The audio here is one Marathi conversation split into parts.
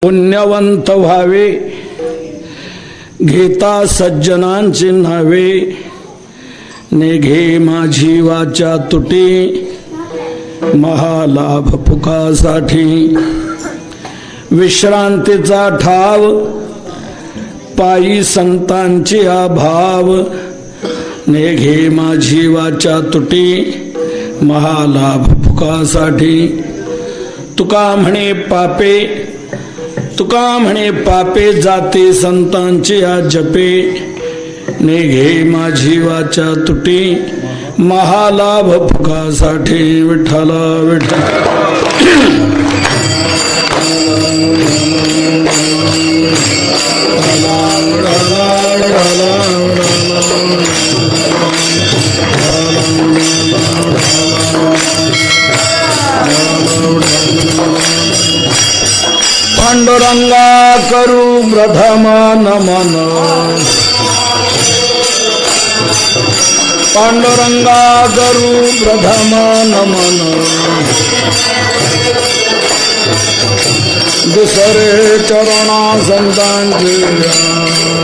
पुण्यवंत व्हावे घेता सज्जनांची नावे, नेघे माझी वाचा तुटी महालाभ पुकासाठी। विश्रांतीचा ठाव पायी संतांची अभाव, नेघे माझी वाचा तुटी महालाभ पुकासाठी। तुका म्हणे पापे जाते संतांची आ जपे, नेघे माझी वाचा तुटी महालाभ फुकासाठी। विठ्ठला विठ्ठला पांडुरंगा करू प्रथम नमन, पांडुरंगा करू प्रथम नमन। दुसरे चरणा संतांचे,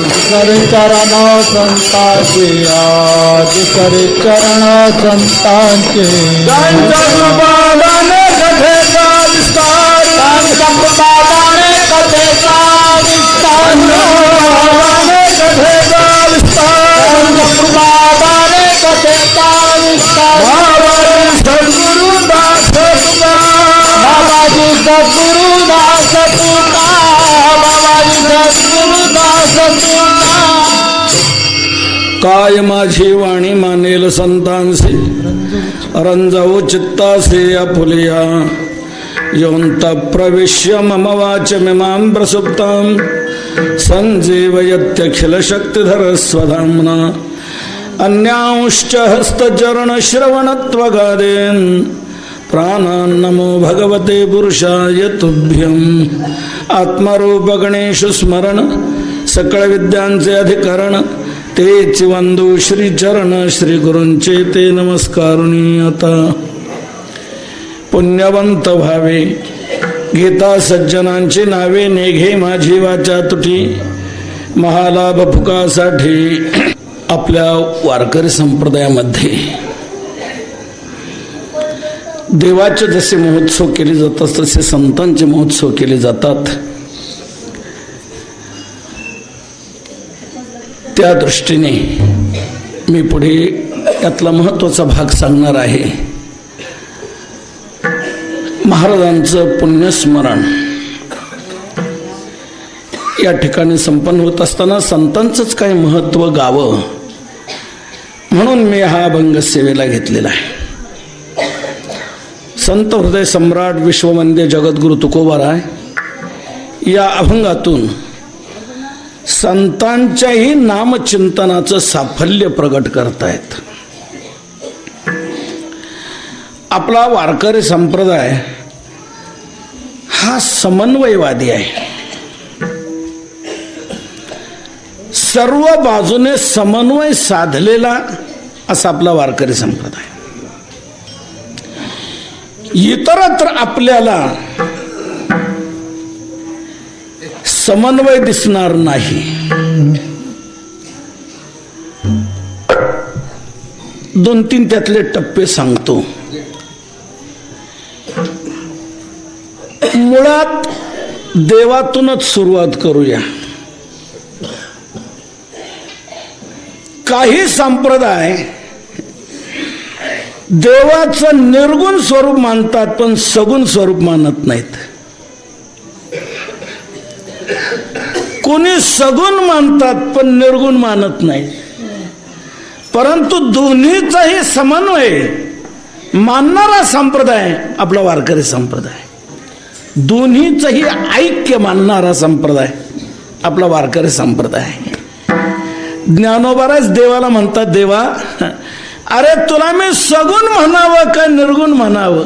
दुसरे चरणा संतांचे, दुसरे चरणा संतांचे। त्यांच्या कृपादाने कथेचा विस्तार, त्यांच्या कृपादाने कथेचा विस्तार, कथेचा विस्तार, त्यांच्या कृपादाने कथेचा विस्तार। सद्गुरु दास तुका, बाबाजी सद्गुरु दास तुका, बाबाजी सद्गुरु दास तुका। काय माझी वाणी मानेल संतांसे, रंजवू चित्तासे आपुलिया। योऽन्त प्रविश्य मम वाचमिमां प्रसुप्तां, संजीवयत्यखिल शक्तिधर स्वधाम्ना। अन्यांश्च हस्तचरण श्रवणत्वगादीन्, प्राणान् नमो भगवते पुरुषाय तुभ्यं। आत्मरूप गणेश स्मरण, सकळ विद्यांचे अधिकरण, तेच वंदू श्री चरण श्री गुरूंचे ते नमस्कारुणी। आता पुण्यवंत व्हावे घेता सज्जनांची नावे, नेघे माझी वाचा तुटी महालाभ फुकासाठी। आपल्या वारकरी संप्रदायामध्ये देवाचे जसे महोत्सव केले जातात तसे संतांचे महोत्सव केले जातात। त्या दृष्टीने मी पुढे यातला महत्त्वाचा भाग सांगणार आहे। महाराजांचं पुण्यस्मरण या ठिकाणी संपन्न होत असताना संतांचंच काय महत्त्व गावं म्हणून मी हा अभंग सेवेला घेतलेला आहे। संत हृदय सम्राट विश्ववंद्य जगद्गुरु तुकोबाराय या अभंगातून संतांच्याही नामचिंतनाचं साफल्य प्रगट करतायत। आपला वारकरी संप्रदाय हा समन्वयवादी आहे। सर्व बाजूने समन्वय साधलेला असा आपला वारकरी संप्रदाय। इतरत्र आपल्याला समन्वय दिसणार नाही। दोन तीन त्यातले टप्पे सांगतो। मुळात देवातूनच सुरुवात करूया। काही संप्रदाय देवाचं निर्गुण स्वरूप मानतात पण सगुण स्वरूप मानत नाहीत। कोणी सगुण मानतात पण निर्गुण मानत नाही। परंतु दोन्हीचाही समन्वय मानणारा संप्रदाय आपला वारकरी संप्रदाय। दोन्हीचंही ऐक्य मानणारा संप्रदाय आपला वारकरी संप्रदाय। ज्ञानोबाराज देवाला म्हणतात, देवा अरे तुला मी सगुण म्हणावं का निर्गुण म्हणावं?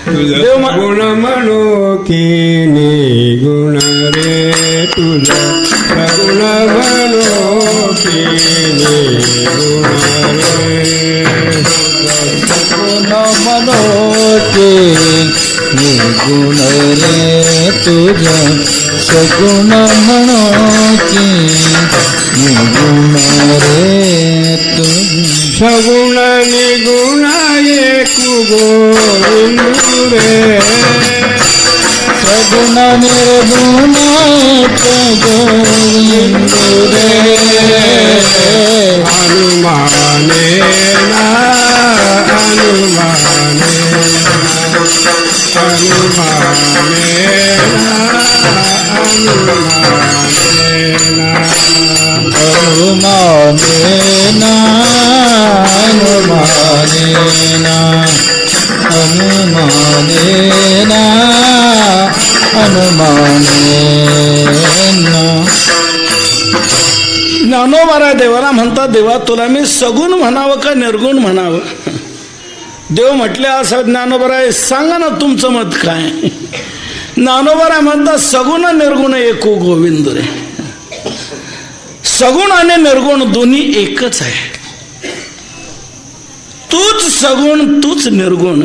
तुझा गुण म्हणू की निर्गुण रे, तुझा सगुण म्हणू की निर्गुण रे, सगुण म्हणू की निगुण रे तुझा सगुण म्हणो की निगुण रे तुझा सगुण निगुण एक गोविंदू रे सगुण निर्गुण गोविंदू रे हनुमाने ना हनुमाने हनुमानेना हनुमानेना हनुमानेना हनुमानेना ज्ञानोबा देवाला म्हणतात, देवा तुला मी सगुण म्हणावं का निर्गुण म्हणावं? देव म्हटले असं ज्ञानोबा सांगा ना तुमचं मत काय? ज्ञानोबा म्हणतात सगुण निर्गुण एको गोविंद रे. सगुण आणि निर्गुण दोन्ही एकच आहे. तूच सगुण तूच निर्गुण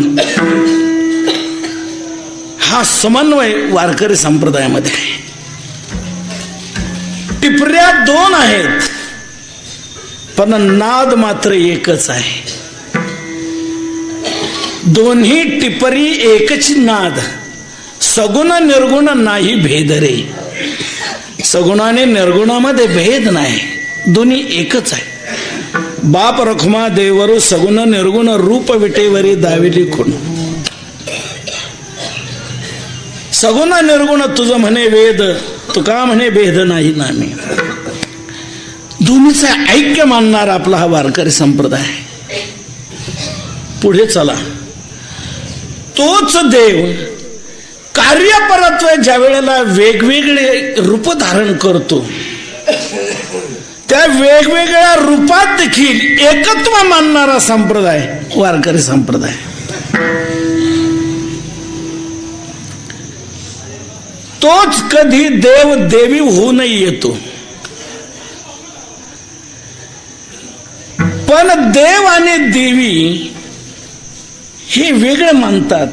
हा समन्वय वारकरी संप्रदायामध्ये आहे. टिपऱ्या दोन आहेत पण नाद मात्र एकच आहे. दोन्ही टिपरी एकच नाद. सगुण निर्गुण नाही भेद रे. सगुणाने निर्गुणामध्ये भेद नाही, दोन्ही एकच आहे. बाप रखुमा देवरू सगुण निर्गुण रूप विटेवरी दाविली खूण. सगुण निर्गुण तुझं म्हणे वेद, तुका म्हणे भेद नाही नामी. दोन्हीचं ऐक्य मानणार आपला हा वारकरी संप्रदाय. पुढे चला. तोच देव कार्यपरत्व ज्या वेळेला वेगवेगळे रूप धारण करतो, त्या वेगवेगळ्या रूपात देखील एकत्व मानणारा संप्रदाय वारकरी संप्रदाय. तोच कधी देव देवी होऊनही येतो, पण देव आणि देवी हे वेगळे मानतात.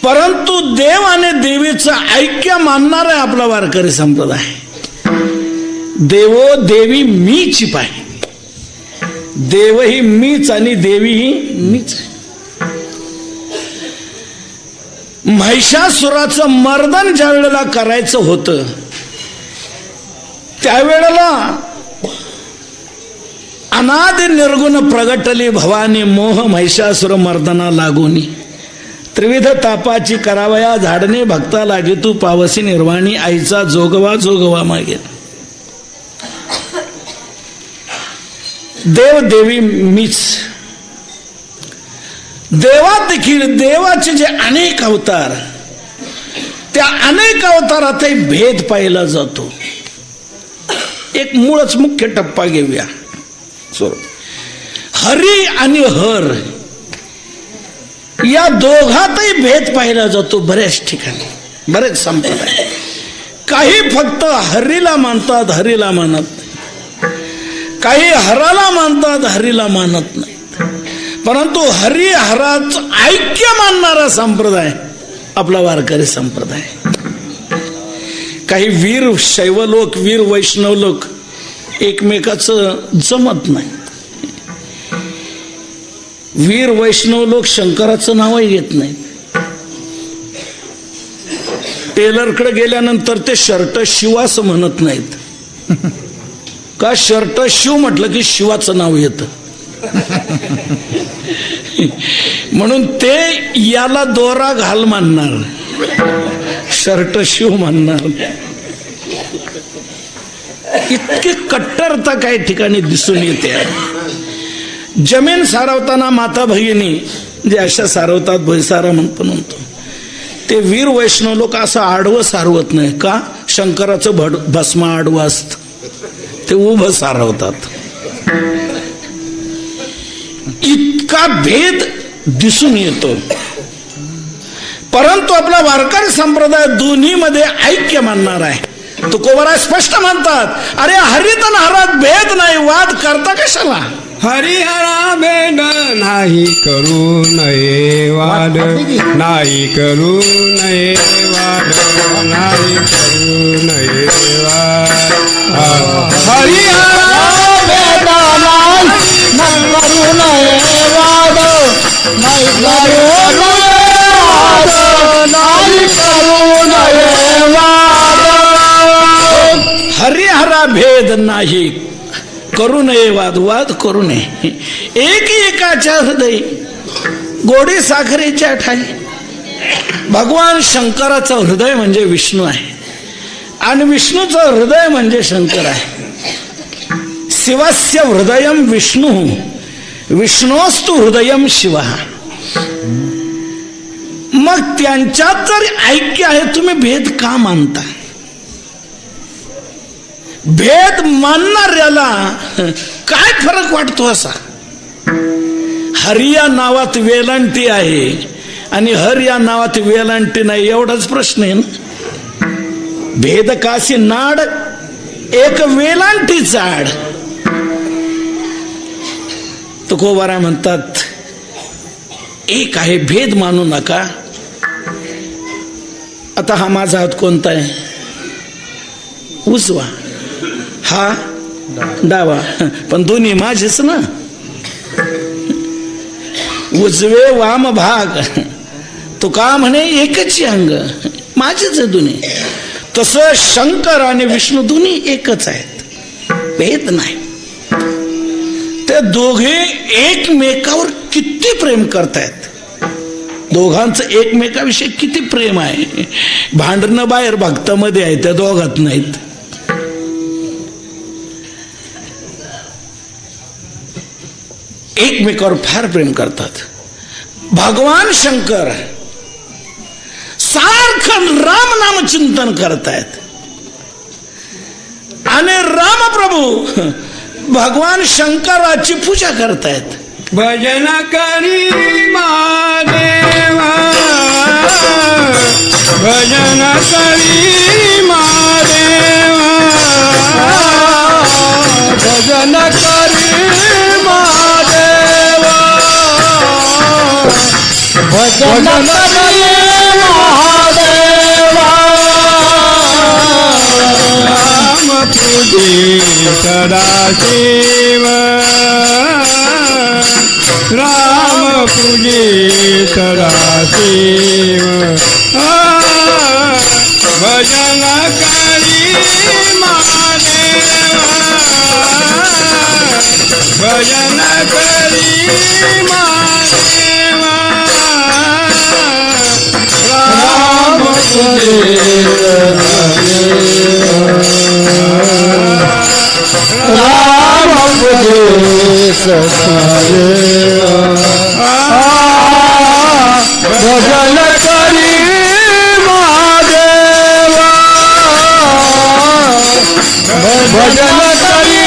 परंतु देव आणि देवीचं ऐक्य मानणार आहे आपला वारकरी संप्रदाय. देवो देवी मीच पाय. देव ही मीच आणि देवी ही मीच. महिषासुराचं मर्दन ज्या वेळेला करायचं होतं, त्यावेळेला अनादि निर्गुण प्रगटली भवानी मोह महिषासुर मर्दना लागोनी. त्रिविध तापाची करावया झाडणे भक्ता लागे तू पावसी निर्वाणी. आईचा जोगवा जोगवा मागे. देव देवी मीच. देवात देखील देवाचे जे अनेक अवतार, त्या अनेक अवतारातही भेद पाहिला जातो. एक मूळच मुख्य टप्पा घेऊया. हरी आणि हर या दोघातही भेद पाहिला जातो. बऱ्याच ठिकाणी बरेच संप्रदाय काही फक्त हरीला मानतात, हरीला मानत नाही. काही हराला मानतात, हरीला मानत नाही. परंतु हरी हराचं ऐक्य मानणारा संप्रदाय आपला वारकरी संप्रदाय. काही वीर शैव लोक, वीर वैष्णव लोक एकमेकाचं जमत नाही. वीर वैष्णव लोक शंकराचं नावही घेत नाही. टेलरकडे गेल्यानंतर ते शर्ट शिवास म्हणत नाहीत. का? शर्ट शिव म्हटलं की शिवाचं नाव येतं. म्हणून ते याला दोरा घाल मानणार, शर्ट शिव मानणार. इतकी कट्टरता काही ठिकाणी दिसून येते. जमीन सारवताना माता भगिनी जे अशा सारवतात, भैसारा पण म्हणतो, ते वीर वैष्णव लोक असं आडवं सारवत नाही. का? शंकराचं भस्म आडवं असतं, ते उभं सारवतात. इतका भेद दिसून येतो. परंतु आपला वारकरी संप्रदाय दोन्ही मध्ये ऐक्य मानणार आहे. तुकोबाराय स्पष्ट म्हणतात, अरे हरित आणि हरात भेद नाही, वाद करता कशाला? हरिहरा भेद नाही करू नये वाद नाही करू नये वाद नाही करू नये वाद हरिहरा भेद नाही करू नये वाद नाही करू नये वाद हरिहरा भेद नाही करू नये वाद वाद करू नये एकाच्या हृदय गोडी साखरेच्या ठाई. भगवान शंकराचं हृदय म्हणजे विष्णू आहे आणि विष्णूचं हृदय म्हणजे शंकर आहे. शिवस्य हृदयम विष्णू विष्णोस्तु हृदयम शिव. मग त्यांच्यात जर ऐक्य आहे तुम्ही भेद का मानता? भेद मानणाऱ्याला काय फरक वाटतो असा? हरी या नावात वेलांटी आहे आणि हर या नावात वेलांटी नाही एवढाच प्रश्न आहे ना. भेद काशी नाड एक वेलांटी चाड. तुकोबारा म्हणतात एक आहे भेद मानू नका. आता हा माझा हात कोणता आहे? उजवा. हा डावा. पण दोन्ही माझेच ना. उजवे वाम भाग. तो का म्हणे एकच अंग माझेच आहे दोन्ही. तसं शंकर आणि विष्णू दोन्ही एकच आहेत, भेद नाही. ते दोघे एकमेकावर किती प्रेम करतायत. दोघांचं एकमेकाविषयी किती प्रेम आहे. भांडणं बाहेर भक्तामध्ये आहे, त्या दोघात नाहीत. एकमेकावर फार प्रेम करतात. भगवान शंकर सारखं राम नाम चिंतन करतायत आणि रामप्रभू भगवान शंकराची पूजा करतायत. भजन करी महादेवा भजन करी महादेवा भजन करी महादेवा भजन करी महादेवा राम पूजी सदाशिव राम पूजी सदाशिव भजन करी महादेवा भजन करी महादेवा राम पूजी राम पूजे सदाशिव भजन करी महादेवा भजन करी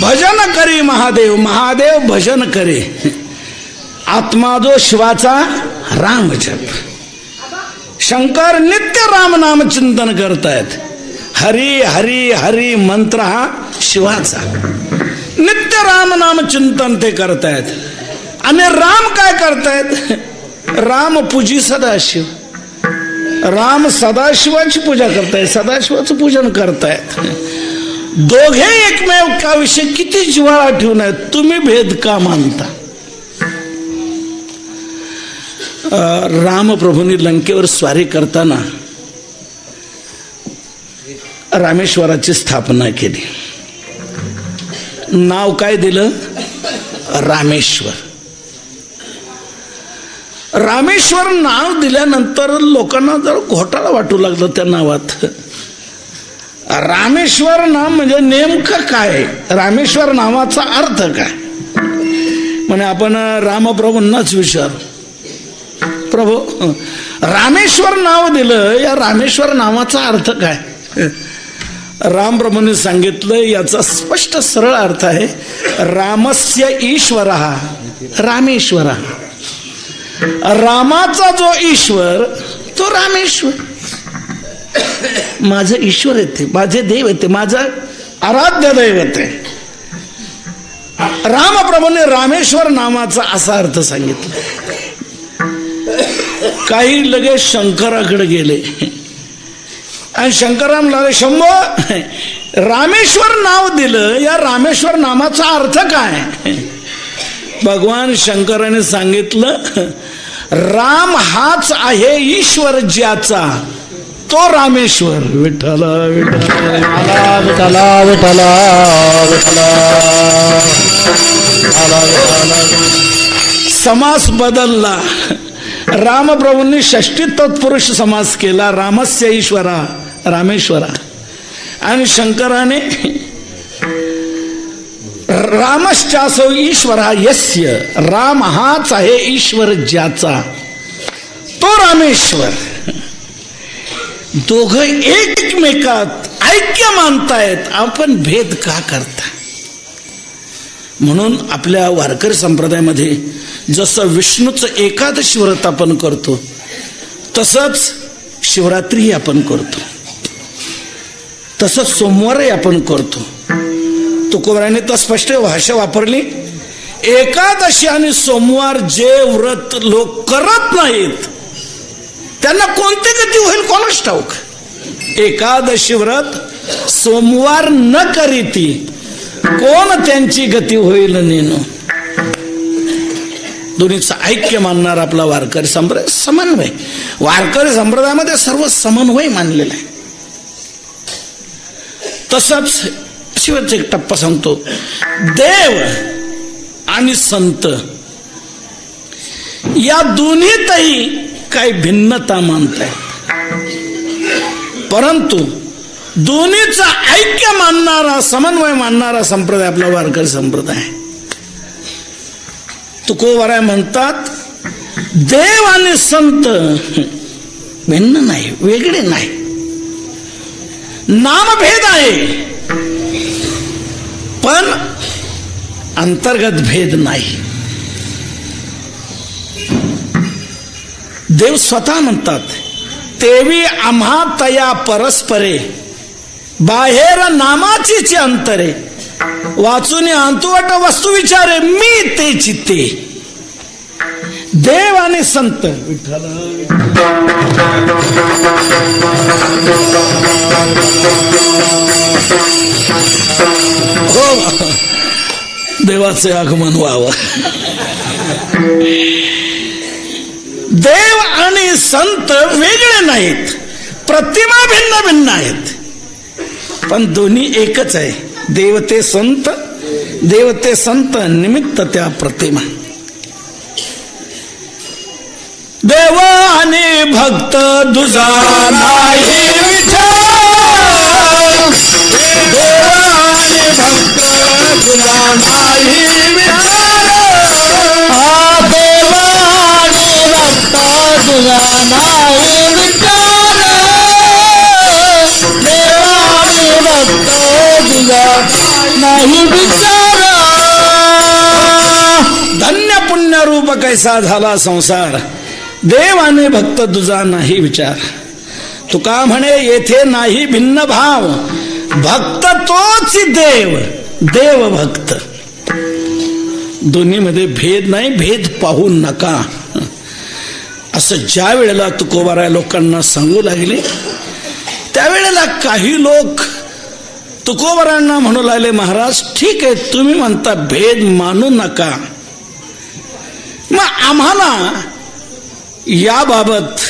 भजन करी महादेव. महादेव भजन करे. आत्मा जो शिवाचा राम जप. शंकर नित्य राम नाम चिंतन करतायत. हरी हरी हरी मंत्र हा शिवाचा. नित्य राम नाम चिंतन ते करतायत. आणि राम काय करतायत? राम पूजी सदाशिव. राम सदाशिवाची पूजा करतायत, सदाशिवाचं पूजन करतायत. दोघे एकमेकाविषयी किती जिव्हाळा ठेवून आहेत. तुम्ही भेद का मानता? रामप्रभूंनी लंकेवर स्वारी करताना रामेश्वराची स्थापना केली. नाव काय दिलं? रामेश्वर. रामेश्वर नाव दिल्यानंतर लोकांना जर घोटाळा वाटू लागला त्या नावात. रामेश्वर नाम म्हणजे नेमकं काय? रामेश्वर नावाचा अर्थ काय? म्हणे आपण रामप्रभूंनाच विचार. प्रभू रामेश्वर नाव दिलं, या रामेश्वर नावाचा अर्थ काय? रामप्रभूंनी सांगितलं याचा स्पष्ट सरळ अर्थ आहे रामस्य ईश्वर रामेश्वर. रामाचा जो ईश्वर तो रामेश्वर. माझं ईश्वर येते, माझे देव येते, माझं आराध्य दैवत आहे. रामप्रभूने रामेश्वर नामाचा असा अर्थ सांगितला. काही लगेच शंकराकडे गेले आणि शंकराम लागले, शंभो रामेश्वर नाव दिलं, या रामेश्वर नामाचा अर्थ काय? भगवान शंकराने सांगितलं, राम हाच आहे ईश्वर ज्याचा, तो रामेश्वर. विठ्ठला विठ्ठला विठला विठला समास बदलला. रामप्रभूंनी षष्टी तत्पुरुष समास केला, रामस्य ईश्वरा रामेश्वरा, आणि शंकराने रामश्चासो ईश्वरा यस्य, राम हाच आहे ईश्वर ज्याचा, तो रामेश्वर. दोघं एकमेकात ऐक्य मानतायत, आपण भेद का करता? म्हणून आपल्या वारकरी संप्रदायामध्ये जसं विष्णूचं एकादशी व्रत आपण करतो, तसंच शिवरात्री आपण करतो, तसंच सोमवारही आपण करतो. तुकोबाराने तर स्पष्ट भाषा वापरली, एकादशी आणि सोमवार जे व्रत लोक करत नाहीत त्यांना कोणती गती होईल कोणास ठाऊक. एकादशी व्रत सोमवार न करीती कोण त्यांची गती होईल नेनो. दोन्हीचं ऐक्य मानणार आपला वारकरी संप्रदाय, समन्वय. वारकरी संप्रदायामध्ये सर्व समन्वय मानलेला आहे. तसंच शिवाचा एक टप्पा सांगतो, देव आणि संत या दोन्हीतही काही भिन्नता मानताय, परंतु दोन्हीचं ऐक्य मानणारा, समन्वय मानणारा संप्रदाय आपला वारकरी संप्रदाय. तुकोबाराय म्हणतात, देव आणि संत भिन्न नाही, वेगळे नाही. नामभेद आहे पण अंतर्गत भेद नाही. देव स्वतः म्हणतात, तेवी आम्हा तया परस्परे, बाहेर नामाचीच अंतरे, वाचून अंतुवट वस्तू विचारे, मी ते चित्ते. देव आणि संत हो, देवाचे आगमन व्हावं. देव आणि संत वेगळे नाहीत, प्रतिमा भिन्न भिन्न आहेत, पण दोन्ही एकच आहे. देवते संत, देवते संत निमित्त त्या प्रतिमा. देव आणि भक्त दुजा नाही विठ्ठल, देव आणि भक्त दुजा नाही विठ्ठल, देव आणि भक्त तुझा नाही विचार, देव आणि भक्त तुझा नाही विचार. धन्य पुण्य रूप कैसा झाला संसार, देव आणि भक्त तुझा नाही विचार. तुका म्हणे येथे नाही भिन्न भाव, भक्त तोच देव, देव भक्त. दोन्हीमध्ये भेद नाही, भेद पाहू नका, असं ज्या वेळेला तुकोबाराय लोकांना सांगू लागले, त्यावेळेला काही लोक तुकोबारांना म्हणू लागले, महाराज ठीक आहे, तुम्ही म्हणता भेद मानू नका, मग आम्हाला याबाबत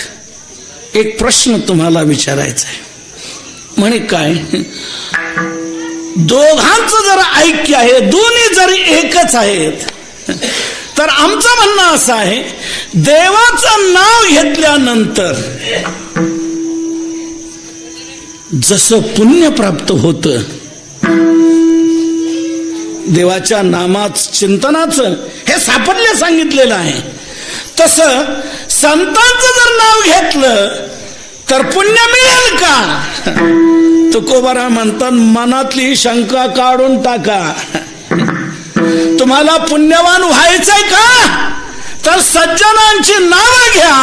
एक प्रश्न तुम्हाला विचारायचा आहे. म्हणे काय? दोघांचं जर ऐक्य आहे, दोन्ही जरी एकच आहेत, तर आमचं म्हणणं असं आहे, देवाचं नाव घेतल्यानंतर जसं पुण्य प्राप्त होतं, देवाच्या नामात चिंतनाचं हे साफल्य सांगितलेलं आहे, तसं संतांचं जर नाव घेतलं तर पुण्य मिळेल का? तुकोबाराय म्हणतात, मनातली शंका काढून टाका. तुम्हाला पुण्यवान व्हायचंय का? तर सज्जनांची नावं घ्या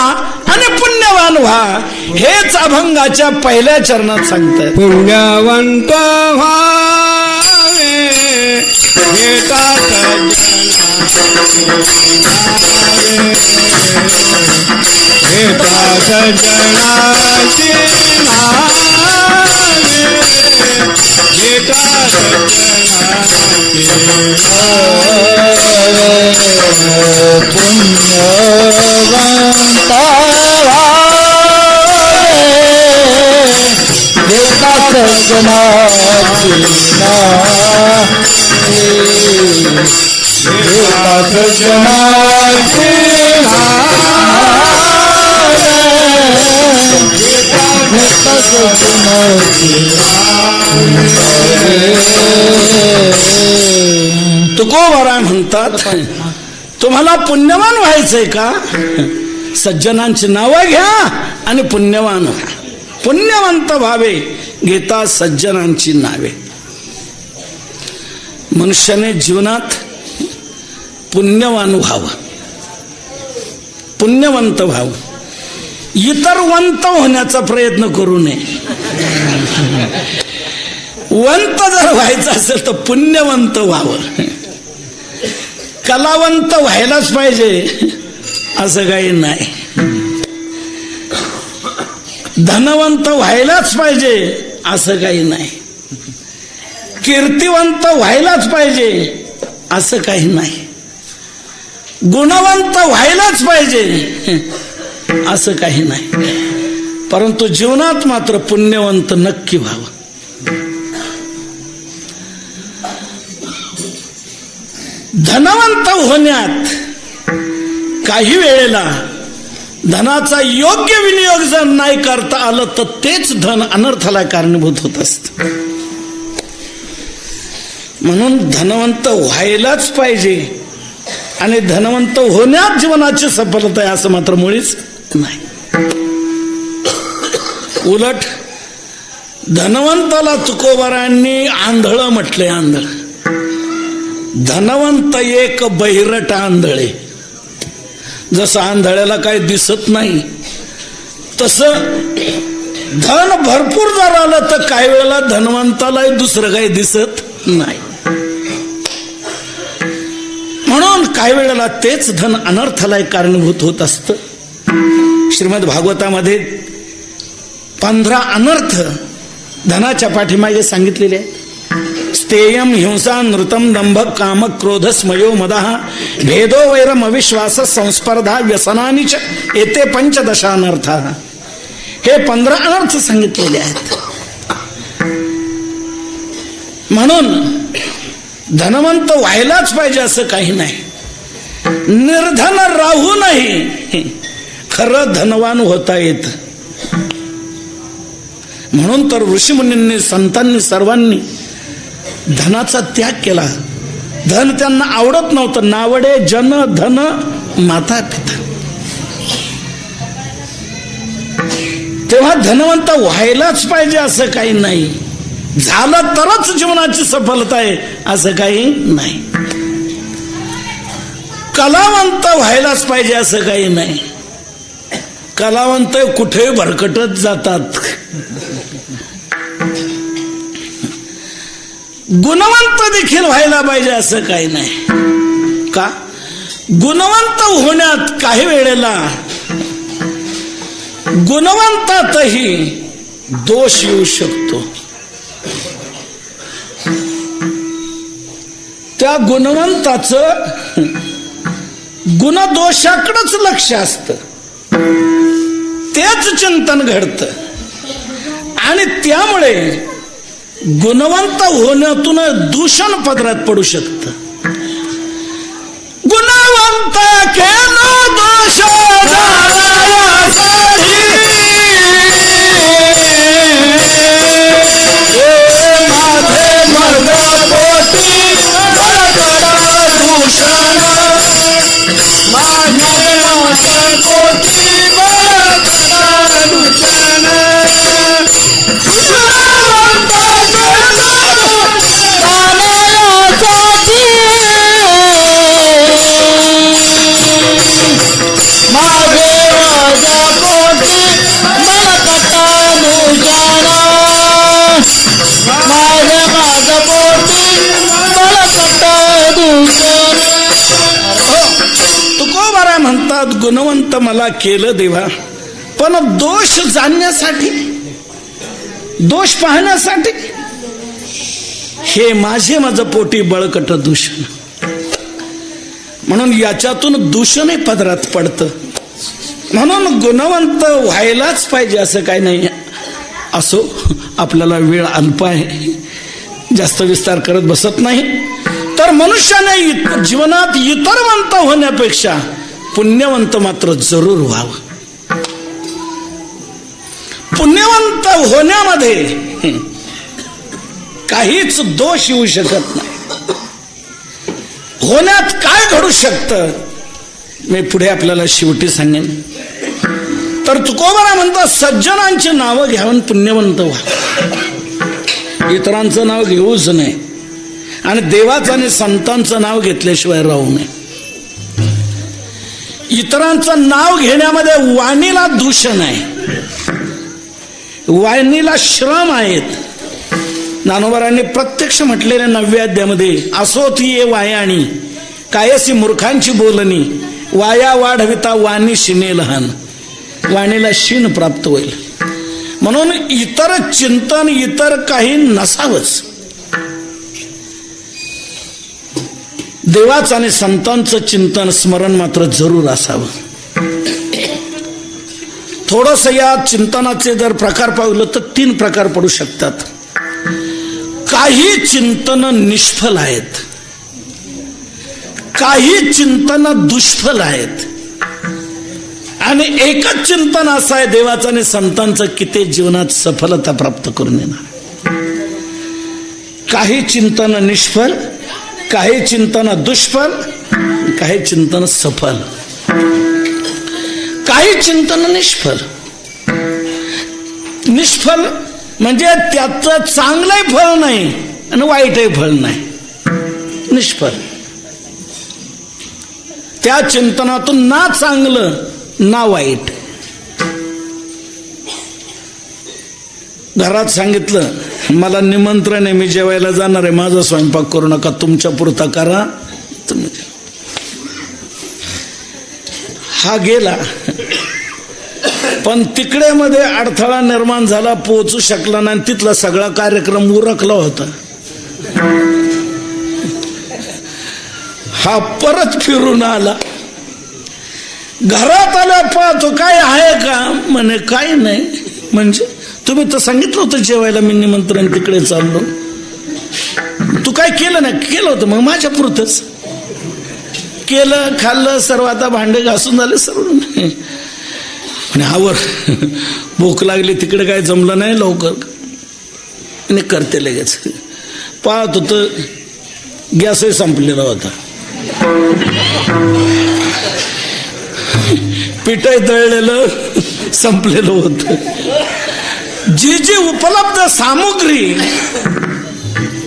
आणि पुण्यवान व्हा. हेच अभंगाच्या पहिल्या चरणात सांगतात. पुण्यवंत व्हावे घेता सज्जनाची नावे घेता सज्जनाची पुण्यवंता देता सज्जनाची देता सज्जनाची देता सज्जनाची तुकोबाराय म्हणतात, तुम्हाला पुण्यवान व्हायचंय का? सज्जनांची नावं घ्या आणि पुण्यवान व्हा. पुण्यवंत व्हावे घेता सज्जनांची नावे. मनुष्याने जीवनात पुण्यवान व्हावं, पुण्यवंत व्हावं. इतरवंत होण्याचा प्रयत्न करू नये. वंत जर व्हायचं असेल तर पुण्यवंत व्हावं. कलावंत व्हायलाच पाहिजे असं काही नाही. धनवंत व्हायलाच पाहिजे असं काही नाही. कीर्तिवंत व्हायलाच पाहिजे असं काही नाही. गुणवंत व्हायलाच पाहिजे असं काही नाही. परंतु जीवनात मात्र पुण्यवंत नक्की व्हावं. धनवंत होण्यात काही वेळेला धनाचा योग्य विनियोग जर नाही करता आलं तर तेच धन अनर्थाला कारणीभूत होत असत. म्हणून धनवंत व्हायलाच पाहिजे आणि धनवंत होण्यात जीवनाची सफलता आहे असं मात्र मुळीच नाही. उलट धनवंताला तुकोबारांनी आंधळ म्हटले. आंधळ धनवंत एक बहिरट आंधळे. जसं आंधळ्याला काही दिसत नाही तसं धन भरपूर जर आलं तर काही वेळेला धनवंतालाही दुसरं काही दिसत नाही. म्हणून काही वेळेला तेच धन अनर्थाला कारणीभूत होत असतं. श्रीमद भागवतामध्ये 15 अनर्थ धनाच्या पाठीमागे सांगितलेले आहेत. स्थेयम हिंसा नृतम दंभ काम क्रोध स्मयो मदः भेदो वैरम अविश्वास संस्पर्धा व्यसनानि च एते 15 अनर्थ. हे 15 अनर्थ सांगितलेले आहेत. म्हणून धनवंत व्हायलाच पाहिजे असं काही नाही. निर्धन राहूनही खरं धनवान होता येत. म्हणून तर ऋषीमुनींनी संतांनी सर्वांनी धनाचा त्याग केला. धन त्यांना आवडत नव्हतं. नावडे जन धन माता पिता. तेव्हा धनवंत व्हायलाच पाहिजे असं काही नाही. झालं तरच जीवनाची सफलता आहे असं काही नाही. कलावंत व्हायलाच पाहिजे असं काही नाही. कलावंत कुठेही भरकटत जातात. गुणवंत देखील व्हायला पाहिजे असं काही नाही. का? गुणवंत होण्यात काही वेळेला गुणवंतातही दोष येऊ शकतो. त्या गुणवंताचं गुणदोषाकडेच लक्ष असतं. तेच चिंतन घडतं आणि त्यामुळे गुणवंत होण्यातून दूषण पदरात पडू शकतं. गुणवंत केलो दोष मागे गुणवंत मला केलं देवा, पण दोष जाणण्यासाठी, दोष पाहण्यासाठी, हे माझं पोटी बळकट दूषण. म्हणून याच्यातून दूषणही पदरात पडतं. म्हणून गुणवंत व्हायलाच पाहिजे असं काही नाही. असो, आपल्याला वेळ अल्प आहे, जास्त विस्तार करत बसत नाही. तर मनुष्याने जीवनात इतरवंत होण्यापेक्षा पुण्यवंत मात्र जरूर व्हावं. पुण्यवंत होण्यामध्ये काहीच दोष येऊ शकत नाही. होण्यात काय घडू शकतं मी पुढे आपल्याला शेवटी सांगेन. तर तुकोबरा म्हणतो, सज्जनांची नावं घ्यावून पुण्यवंत व्हा. इतरांचं नाव घेऊच नाही आणि देवाचं आणि संतांचं नाव घेतल्याशिवाय राहू नये. इतरांचं नाव घेण्यामध्ये वाणीला दूषण आहे, वाणीला श्रम आहेत. ज्ञानोबारांनी प्रत्यक्ष म्हटलेल्या 9व्या अध्यायामध्ये, असो ती ये वायाणी कायसी मूर्खांची बोलणी, वाया वाढविता वाणी शिने लहान. वाणीला शीन प्राप्त होईल. म्हणून इतर चिंतन इतर काही नसावंच. देवाचं आणि संतांचं चिंतन स्मरण मात्र जरूर असावं. थोडंसं या चिंतनाचे जर प्रकार पाहिलं तर 3 प्रकार पडू शकतात. काही चिंतन निष्फल आहेत, काही चिंतन दुष्फल आहेत, आणि एकच चिंतन असं आहे देवाचं आणि संतांचं की ते जीवनात सफलता प्राप्त करून येणार. काही चिंतन निष्फल, काही चिंतन दुष्फल, काही चिंतन सफल. काही चिंतन निष्फल. निष्फल म्हणजे त्याचं चांगलंही फळ नाही आणि वाईटही फळ नाही. निष्फल. त्या चिंतनातून ना चांगलं ना वाईट. घरात सांगितलं, मला निमंत्रण आहे, मी जेवायला जाणार आहे, माझा स्वयंपाक करू नका, तुमच्या पुरता करा तुम्ही. हा गेला, पण तिकडे मध्ये अडथळा निर्माण झाला, पोहोचू शकला नाही, तिथला सगळा कार्यक्रम उरकला होता. हा परत फिरून आला. घरात आला, पाहतो काय आहे का, म्हणे काय नाही. म्हणजे तुम्ही तर सांगितलं होतं जेवायला, मी निमंत्रण तिकडे चाललो, तू काय केलं नाही. केलं होतं, मग माझ्या पुरतच केलं, खाल्लं सर्व. आता भांडे घासून झाले सर्व. आणि आवर भूक लागली, तिकडे काय जमलं नाही लवकर, आणि करते लगेच. पाहत होतं गॅसही संपलेला होता, पिठही दळलेलं संपलेलं होतं. जी जी उपलब्ध सामुग्री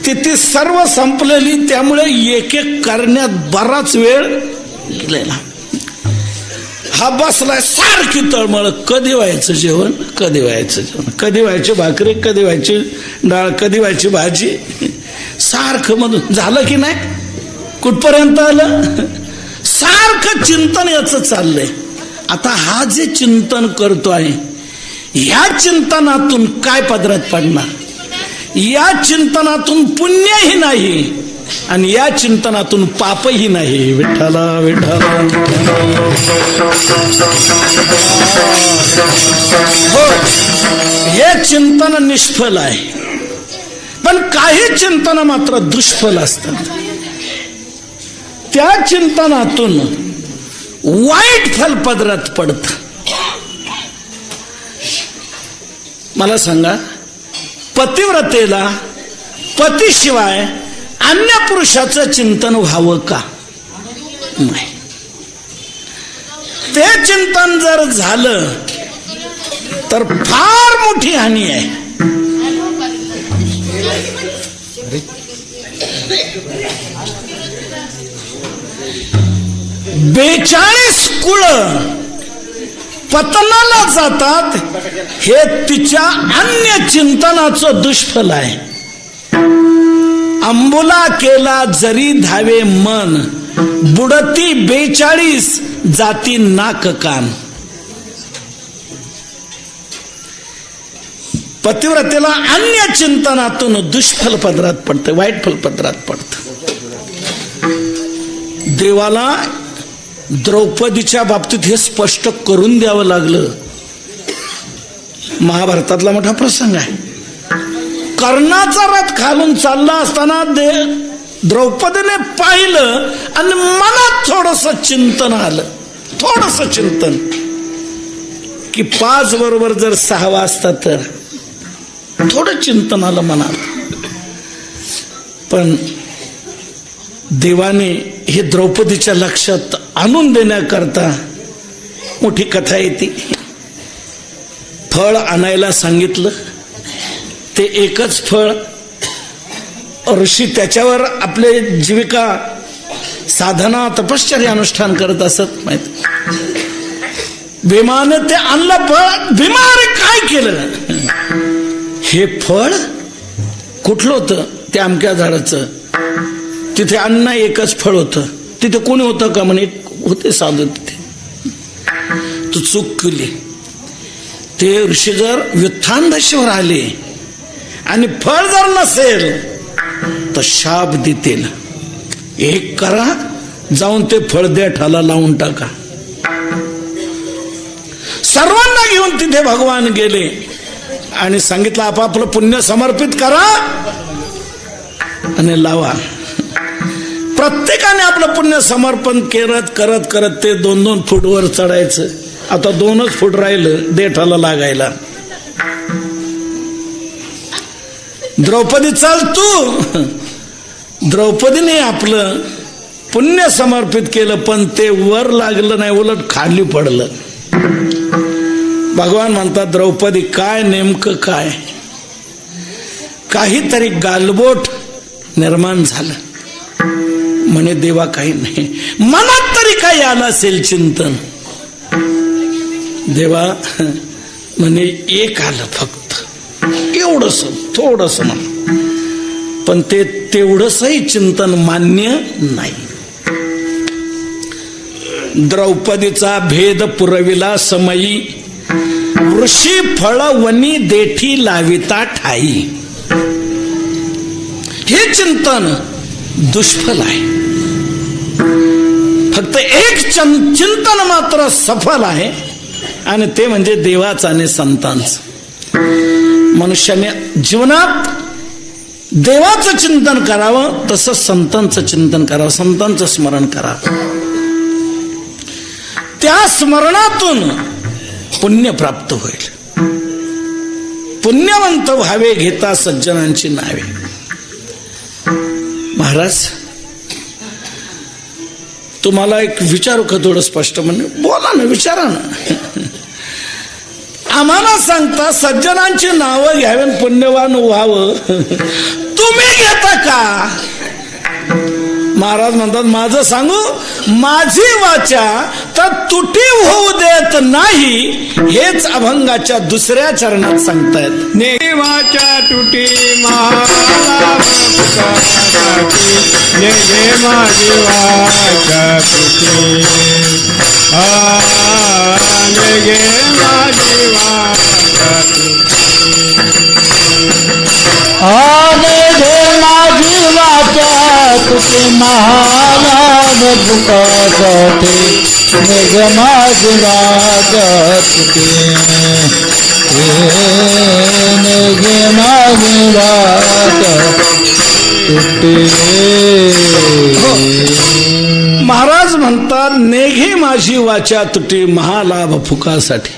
ती सर्व संपलेली. त्यामुळे एक एक करण्यात बराच वेळ गेलेला. हा बसलाय सारखी तळमळ, कधी व्हायचं जेवण, कधी व्हायचं जेवण, कधी व्हायची भाकरी, कधी व्हायची डाळ, कधी व्हायची भाजी. सारखं मधून झालं की नाही, कुठपर्यंत आलं, सारखं चिंतन याचं चाललंय. आता हा जे चिंतन करतो आहे, ह्या चिंतनातून काय पदरात पडणार. या चिंतनातून पुण्यही नाही आणि या चिंतनातून पापही नाही. विठ्ठला विठ्ठला. हो, हे चिंतन निष्फल आहे, पण काही चिंतन मात्र दुष्फल असतात. त्या चिंतनातून वाईट फल पदरात पडत. मला सांगा, पतिव्रतेला पतीशिवाय अन्य पुरुषाचं चिंतन व्हावं का? नाही. ते चिंतन जर झालं तर फार मोठी हानी आहे. 42 कुळ पतनाला जातात. हे तिच्या अन्य चिंतनाचं दुष्फल आहे. अंबुला केला जरी धावे मन, बुडती 42 जाती नाक कान. पतिव्रतेला अन्य चिंतनातून दुष्फल पदरात पडतं, वाईट फल पदरात पडतं. देवाला द्रौपदीच्या बाबतीत हे स्पष्ट करून द्यावं लागलं. महाभारतातला मोठा प्रसंग आहे. कर्णाचा रथ खालून चालला असताना द्रौपदीने पाहिलं आणि मनात थोडस चिंतन आलं, थोडस चिंतन की 5 बरोबर जर 6 वाजता तर थोडं चिंतन आलं मनात. पण देवाने हे द्रौपदीच्या लक्षात आणून देण्याकरता मोठी कथा येते. फळ आणायला सांगितलं. ते एकच फळ ऋषी त्याच्यावर आपले जीविका साधना तपश्चर्या अनुष्ठान करत असत. माहित भीमाने ते आणलं फळ. भीमाने काय केलं? हे फळ कुठलं होतं? ते अमक्या झाडाचं. तिथे अन्न एकच फळ होतं. तिथे कोणी होतं का? म्हणे होते साधू तिथे. तू चूक केली. ते ऋषी जर व्युत्थानदशेवर आले आणि फळ जर नसेल तर शाप देतील. एक करा, जाऊन ते फळ देठाला लावून टाका. सर्वांना घेऊन तिथे भगवान गेले आणि सांगितलं आपापलं पुण्य समर्पित करा आणि लावा. प्रत्येकाने आपलं पुण्य समर्पण करत करत करत ते 2-2 फूट वर चढायचं. आता 2च फूट राहिलं देठाला लागायला. द्रौपदी चाल तू. द्रौपदीने आपलं पुण्य समर्पित केलं पण ते वर लागलं नाही, उलट खाली पडलं. भगवान म्हणतात द्रौपदी काय नेमकं काय? काहीतरी गालबोट निर्माण झालं. म्हणे देवा काही नाही, मनात तरी काही आलं असेल चिंतन. देवा म्हणे एक आलं फक्त, एवढंस थोडस म्हणा. पण ते तेवढंसही चिंतन मान्य नाही. द्रौपदीचा भेद पुरविला समयी, ऋषी फळ वनी देठी लाविता ठाई. हे चिंतन दुष्फल आहे. फक्त एक चिंतन मात्र सफल आहे आणि ते म्हणजे देवाचं आणि संतांचं. मनुष्याने जीवनात देवाचं चिंतन करावं, तसंच संतांचं चिंतन करावं, संतांचं स्मरण करावं. त्या स्मरणातून पुण्य प्राप्त होईल. पुण्यवंत व्हावे घेता सज्जनांची नावे. महाराज तुम्हाला एक विचारू का? थोडं स्पष्ट म्हणजे बोला ना, विचारा ना. आम्हाला सांगता सज्जनांची नावं घ्यावी, पुण्यवान व्हावं. तुम्ही घेता का? महाराज म्हणतात माझं सांगू, माझी वाचा तर तुटी होऊ देत नाही. हेच अभंगाच्या 2ऱ्या चरणात सांगतायत. नेवाच्या तुटी महाला नेगे माझी वाचा तुटी. नेगे माझी वाचा तुटी. आने घे माझी वाचा तुझे महालाभ बुकासाठी. निघ माझी वाचा तुझे, निघ माझी वाचा तुझे. महाराज म्हणतात नेघे माझी वाचा तुटी महालाभ फुकासाठी.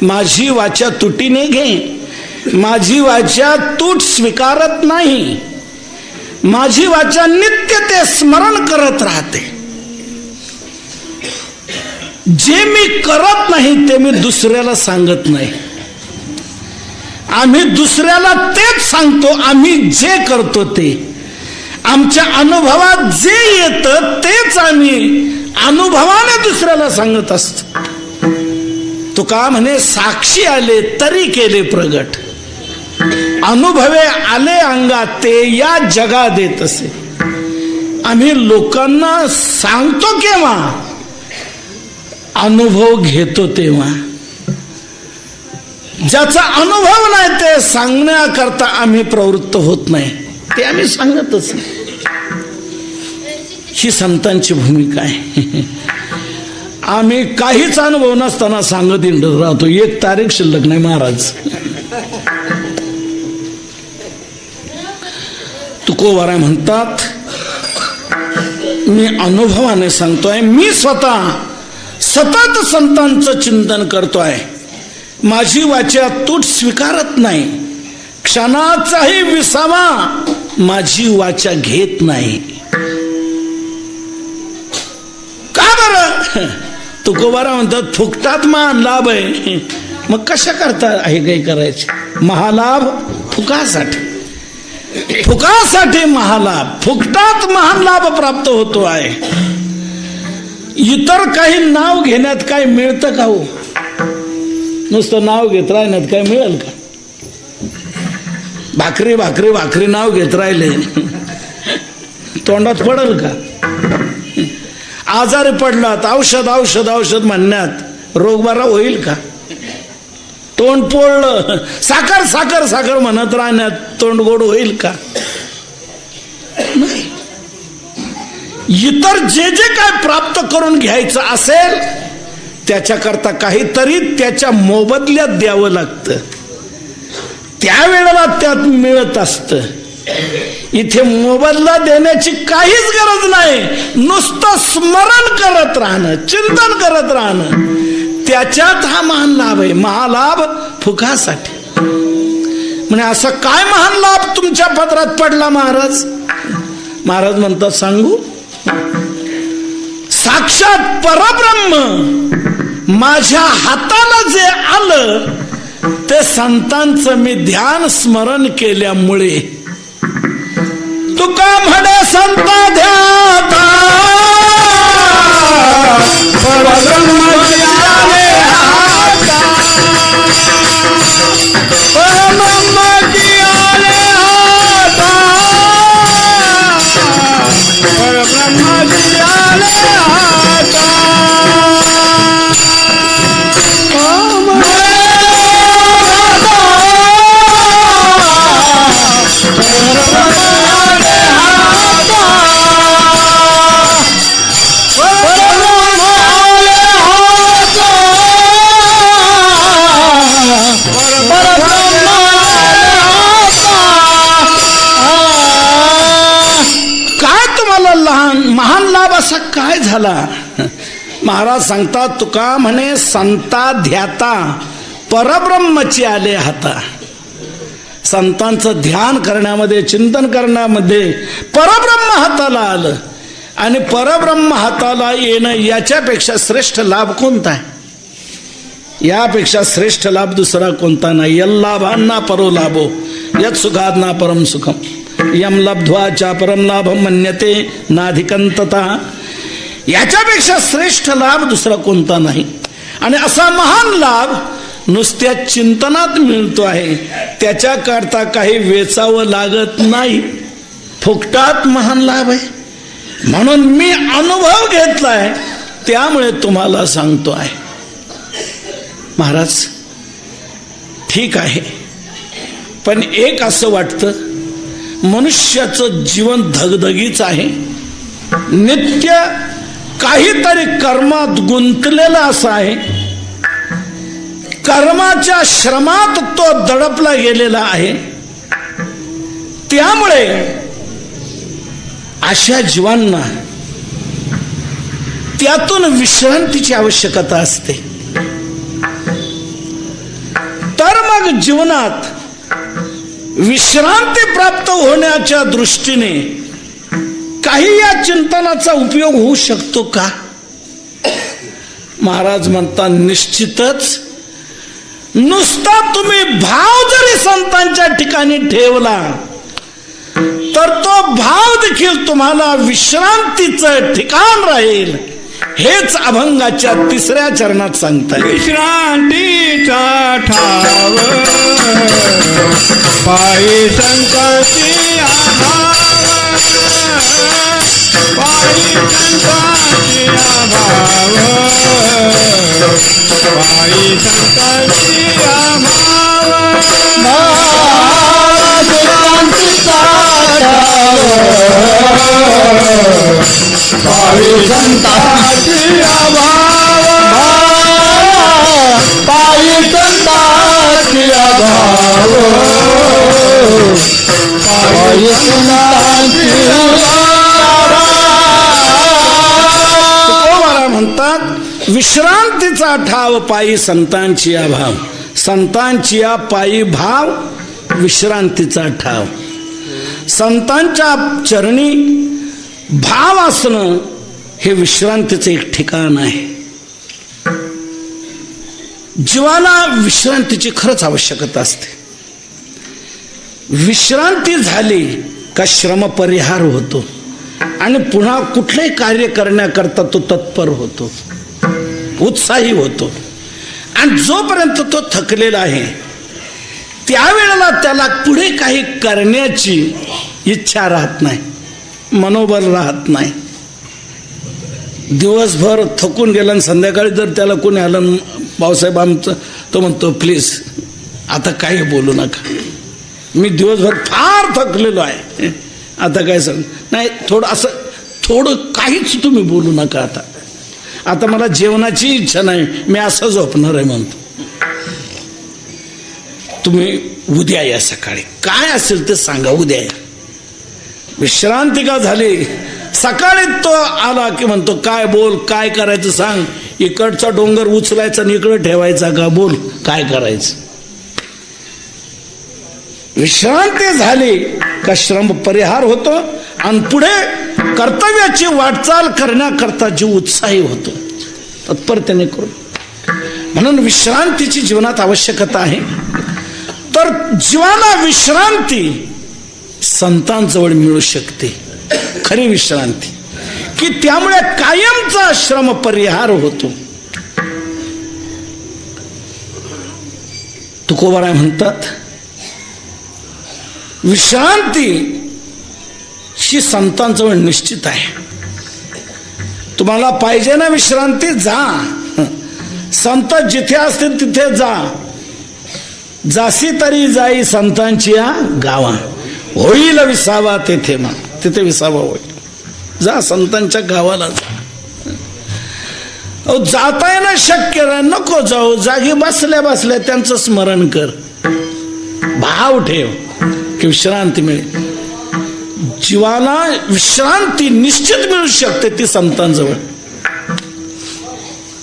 माझी वाचा तुटी नेघे. माझी वाचा तूट स्वीकारत नाही. माझी वाचा नित्य ते स्मरण करत राहते. जे मी करत नाही ते मी दुसऱ्याला सांगत नाही. आम्ही दुसऱ्याला तेच सांगतो आम्ही जे करतो ते. आमच्या अनुभवात जे येतं तेच आम्ही अनुभवाने दुसऱ्याला सांगत असतो. तुका म्हणे साक्षी आले तरी केले प्रगट. अनुभवे आले अंगात ते या जगा देत असे. आम्ही लोकांना सांगतो केव्हा, अनुभव घेतो तेव्हा. ज्याचा अनुभव नाही ते सांगण्याकरता आम्ही प्रवृत्त होत नाही, ते आम्ही सांगतच नाही. ही संतांची भूमिका आहे. आम्ही काहीच अनुभव नसताना सांगत हिंडत राहतो. एक तारीख शिल्लक नाही महाराज. तुकोबाराय म्हणतात, मी अनुभवाने सांगतोय, मी स्वतः सतत संतांचं चिंतन करतोय. माझी वाचा तूट स्वीकारत नाही, क्षणाचाही विसावा माझी वाचा घेत नाही. का बरं? तुकोबारा म्हणतात, फुकटात मान लाभ आहे. मग कशा करता आहे काही करायचे? महालाभ फुकासाठी, फुकासाठी महालाभ, फुकटात महान लाभ प्राप्त होतो आहे. इतर काही नाव घेण्यात काय मिळतं का हो? नुसतं नाव घेत राहण्यात काय मिळेल का? भाकरी भाकरी भाकरी नाव घेत राहिले तोंडात पडल का? आजारी पडलात औषध औषध औषध म्हणण्यात रोग बरा होईल का? तोंड पोळलं साखर साखर साखर म्हणत राहण्यात तोंड गोड होईल का? नाही. इतर जे जे काय प्राप्त करून घ्यायचं असेल त्याच्याकरता काहीतरी त्याच्या मोबदल्यात द्यावं लागतं. त्यावेळेला त्यात मिळत असतं. इथे मोबदला देण्याची काहीच गरज नाही. नुसतं स्मरण करत राहणं, चिंतन करत राहणं, त्याच्यात हा महान लाभ आहे. महालाभ फुकासाठी. म्हणजे असं काय महान लाभ तुमच्या पदरात पडला महाराज? महाराज म्हणतात, सांगू? साक्षात परब्रह्म माझ्या हाताला जे आलं ते संतांचं मी ध्यान स्मरण केल्यामुळे. तुका म्हणे संता ध्याता परब्रह्म आले हाता, परब्रह्म आले हाता, परब्रह्म आले हाता. महान लाभ असा काय झाला? महाराज सांगतात, तुका म्हणे संता ध्याता परब्रह्मची आले हाता. संतांचं ध्यान करण्यामध्ये, चिंतन करण्यामध्ये परब्रह्म हाताला आलं. आणि परब्रह्म हाताला येणं याच्यापेक्षा श्रेष्ठ लाभ कोणता आहे? यापेक्षा श्रेष्ठ लाभ दुसरा कोणता नाही. यल्लाभांना परो लाभो यत् सुखात ना परम सुखम यम लब्ध्वा चा परम लाभम मन्यते नाधिकंतता. याच्यापेक्षा श्रेष्ठ लाभ दुसरा कोणता नाही. आणि असा महान लाभ नुसत्या चिंतनात मिळतो आहे. त्याच्याकरता काही वेचावं लागत नाही. फुकटात महान लाभ आहे. म्हणून मी अनुभव घेतलाय त्यामुळे तुम्हाला सांगतो आहे. महाराज ठीक आहे, पण एक असं वाटतं, मनुष्याचं जीवन धगधगीच आहे. नित्य काहीतरी कर्मात गुंतलेला असं आहे. कर्माच्या श्रमात तो दडपला गेलेला आहे. त्यामुळे अशा जीवांना त्यातून विश्रांतीची आवश्यकता असते. तर मग जीवनात विश्रांती प्राप्त होण्याच्या दृष्टीने काही या चिंतनाचा उपयोग होऊ शकतो का? महाराज म्हणतात, निश्चितच. नुसता तुम्ही भाव जरी संतांच्या ठिकाणी ठेवला तर तो भाव देखील तुम्हाला विश्रांतीचं ठिकाण राहील. हेच अभंगाच्या 3ऱ्या चरणात सांगताय. विश्रांतीचा ठाव पायी संकटी आभाव, तुकोबाराय म्हणतात विश्रांतीचा ठाव पायी संतांची अभाव. संतांची या पायी भाव विश्रांतीचा ठाव. संतांच्या चरणी भाव असणं हे विश्रांतीचं एक ठिकाण आहे. जीवाला विश्रांतीची खरंच आवश्यकता असते. विश्रांती झाली का श्रम परिहार होतो आणि पुन्हा कुठलेही कार्य करण्याकरता तो तत्पर होतो, उत्साही होतो. आणि जोपर्यंत तो थकलेला आहे त्यावेळेला त्याला पुढे काही करण्याची इच्छा राहत नाही, मनोबल राहत नाही. दिवसभर थकून गेला आणि संध्याकाळी जर त्याला कोणी आलं, भाऊसाहेब आमचं, तो म्हणतो प्लीज आता काही बोलू नका, मी दिवसभर फार थकलेलो आहे, आता काय सांग नाही, थोडं काहीच तुम्ही बोलू नका, आता मला जेवणाची इच्छा नाही, मी असं झोपणार आहे म्हणतो. तुम्ही उद्या या सकाळी, काय असेल ते सांगा, उद्या या. विश्रांती का झाली, सकाळी तो आला की म्हणतो काय बोल, काय करायचं सांग, इकडचा डोंगर उचलायचा आणि इकडं ठेवायचा का, बोल काय करायचं. विश्रांती झाली का श्रम परिहार होतो आणि पुढे कर्तव्याची वाटचाल करण्याकरता जीव उत्साही होतो, तत्परतेने करू. म्हणून विश्रांतीची जीवनात आवश्यकता आहे. तर जीवाला विश्रांती संतांजवळ मिळू शकते, खरी विश्रांती, की त्यामुळे कायमचा श्रम परिहार होतो. तुकोबाराय म्हणतात विश्रांती ही संतांजवळ निश्चित आहे. तुम्हाला पाहिजे ना विश्रांती, जा, संत जिथे असतील तिथे जा. जासी तरी जाई संतांची या गावा, होईल विसावा तेथे, मग तिथे विसावा होईल. जा संतांच्या गावाला जा. जाता येणं शक्य नाही, नको जाऊ, जागी बसल्या बसल्या त्यांचं स्मरण कर, भाव ठेव की विश्रांती मिळेल. जीवाला विश्रांती निश्चित मिळू शकते ती संतांजवळ.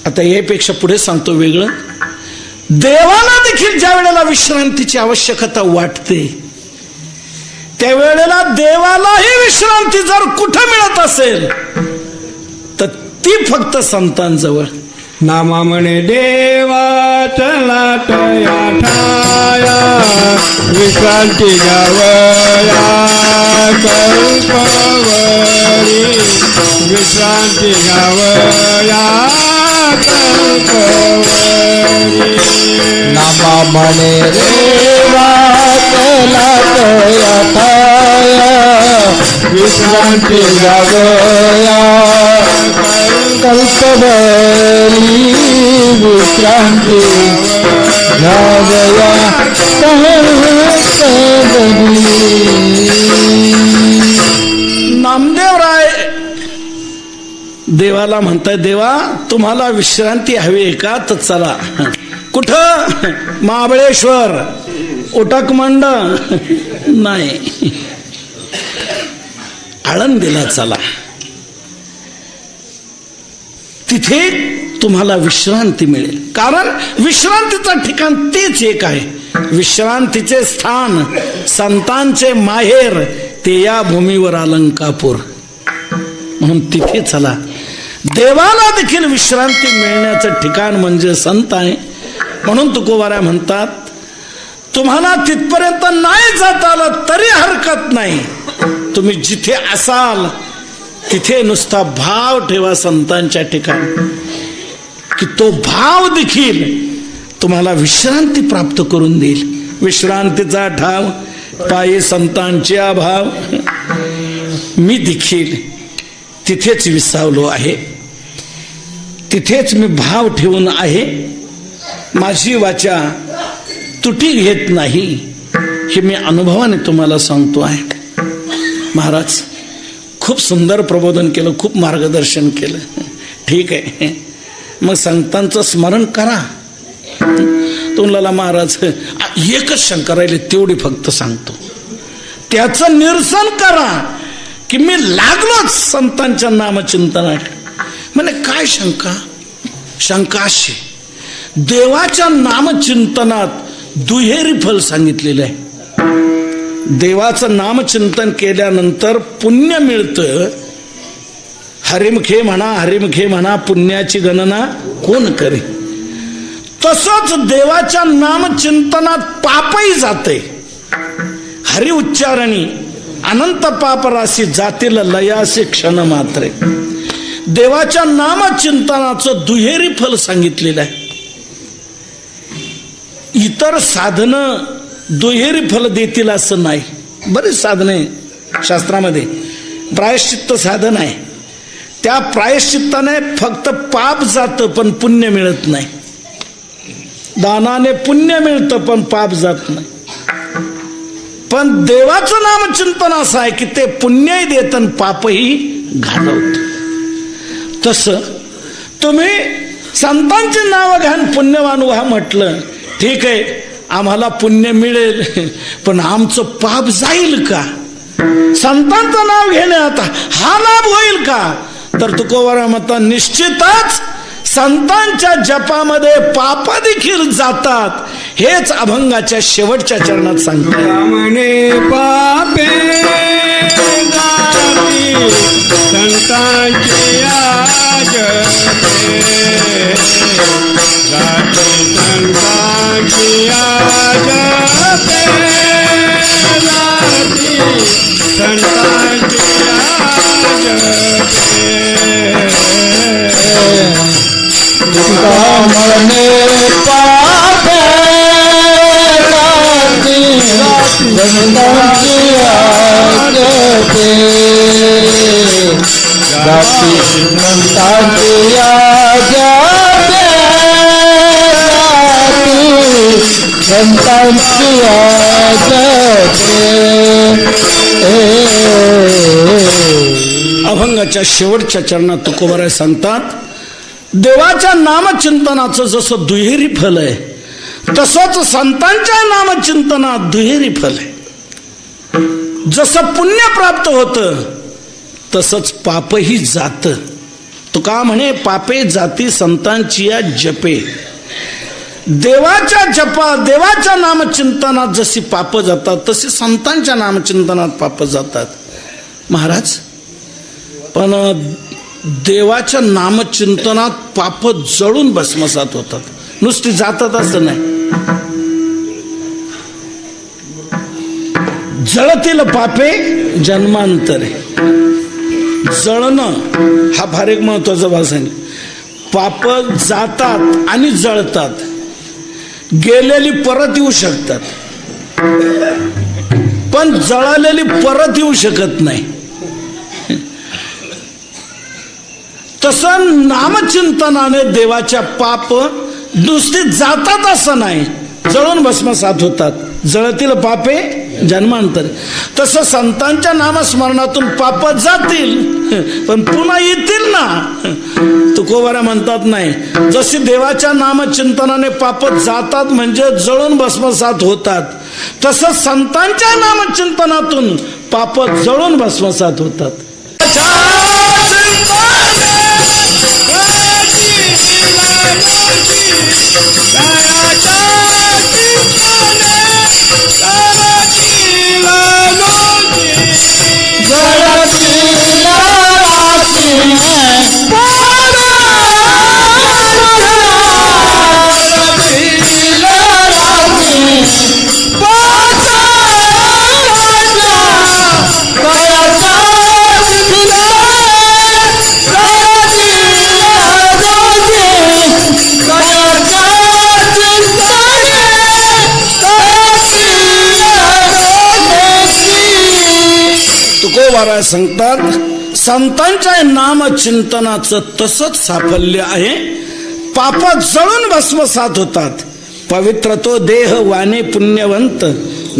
आता यापेक्षा पुढे सांगतो वेगळं. देवाला देखील ज्या वेळेला विश्रांतीची आवश्यकता वाटते त्यावेळेला देवालाही विश्रांती जर कुठं मिळत असेल तर ती फक्त संतांजवळ. नामा म्हणे देवा चला तया ठाया, विश्रांती गावया कल्पवरी, विश्रांती गावया कल्पवरी. नामा म्हणे देवा चला तया ठाया, विश्रांती गावया कल्पवरी, विश्रांती गावया कल्पवरी. नामदेवराय देवाला म्हणताय, देवा तुम्हाला विश्रांती हवी आहे का, तर चला. कुठं, महाबळेश्वर, उटकमंड नाही, आळंदीला चला, तिथे तुम्हाला विश्रांती मिळेल. कारण विश्रांतीचं ठिकाण तेच एक आहे. विश्रांतीचे स्थान, संतांचे माहेर, ते या भूमीवर अलंकापूर, म्हणून तिथे चला. देवाला देखील विश्रांती मिळण्याचं ठिकाण म्हणजे संत आहे. म्हणून तुकोबाराय म्हणतात तुम्हाला तिथपर्यंत नाही जाता आलं तरी हरकत नाही, तुम्ही जिथे असाल तिथे नुसता भाव ठेवा संतांच्या ठिकाणी, की तो भाव देखील तुम्हाला विश्रांती प्राप्त करून देईल. विश्रांतीचा ठाव पायी संतांचे अभाव, मी देखील तिथेच विसावलो आहे, तिथेच मी भाव ठेवून आहे. माझी वाचा तुटी घेत नाही, हे मी अनुभवाने तुम्हाला सांगतो आहे. महाराज खूप सुंदर प्रबोधन केलं, खूप मार्गदर्शन केलं. ठीक आहे, मग संतांचं स्मरण करा. तुम्हाला महाराज एकच शंका राहिली, तेवढी फक्त सांगतो. त्याचं निरसन करा की मी लागलोच संतांच्या नामचिंतनात. म्हणजे काय शंका? शंका अशी, देवाच्या नामचिंतनात दुहेरी फल सांगितलेलं आहे. देवाचं नामचिंतन केल्यानंतर पुण्य मिळतं. हरिमुखे म्हणा पुण्याची गणना कोण करे. तसंच देवाच्या नामचिंतनात पापही जाते. हरि उच्चारणी अनंत पाप राशी जातील लयासे क्षण मात्रे. देवाच्या नामचिंतनाचं दुहेरी फल सांगितलेलं आहे. इतर साधनं दुहेरी फल देतील असं नाही. बरेच साधने शास्त्रामध्ये प्रायश्चित्त साधन आहे. त्या प्रायश्चित्ताने फक्त पाप जातं पण पुण्य मिळत नाही. दानाने पुण्य मिळतं पण पाप जात नाही. पण देवाचं नामचिंतन असं आहे की ते पुण्यही देत आणि पापही घालवत. तसं तुम्ही संतांचे नाव घ्यान पुण्यवान व्हा म्हटलं, ठीक आहे, आम्हाला पुण्य मिळेल, पण आमचं पाप जाईल का? संतांचं नाव घेण्यात हा लाभ होईल का? तर तुकोबाराय म्हणतात, निश्चितच संतांच्या जपामध्ये पाप देखील जातात. हेच अभंगाच्या शेवटच्या चरणात सांगतात. म्हणे पापे जाती संतांची आजते, जाती संतांची आजते, जाती संतांची आजते. मने पापे जाती संतांची आजते, संतांची आजते. अभंगाच्या शेवटच्या चरणात तुकोबाराय सांगतात, देवाच्या नामचिंतनाचं जसं दुहेरी फल आहे, तसंच संतांच्या नामचिंतनात दुहेरी फल आहे. जसं पुण्य प्राप्त होतं तसंच पापही जातं. तुका म्हणे पापे जाती संतांची या जपे. देवाच्या जपा, देवाच्या नामचिंतनात जशी पाप जातात तशी संतांच्या नामचिंतनात पाप जातात. महाराज, पण देवाच्या नामचिंतनात पाप जळून भस्मसात होतात, नुसती जातात असं नाही. जळतील पापे जन्मांतरे. जळणं हा फार एक महत्वाचा भाग आहे. पाप जातात आणि जळतात. गेलेली परत येऊ शकतात, पण जळालेली परत येऊ शकत नाही. तसं नामचिंतनाने देवाच्या पाप नुसते जातात असं नाही, जळून भस्मसात होतात. जळतील पापे जन्मांतर. तसं संतांच्या नामस्मरणातून पाप जातील पण पुन्हा येतील ना. तुकोबाराय म्हणतात, नाही, जशी देवाच्या नामचिंतनाने पाप जातात म्हणजे जळून भस्मसात होतात, तसं संतांच्या नामचिंतनातून पाप जळून भस्मसात होतात. तुकोबाराय सांगतात, संतांच्या नामचिंतनाचं तसंच साफल्य आहे. पाप जळून भस्मसात होतात. पवित्र तो देह वाणे पुण्यवंत,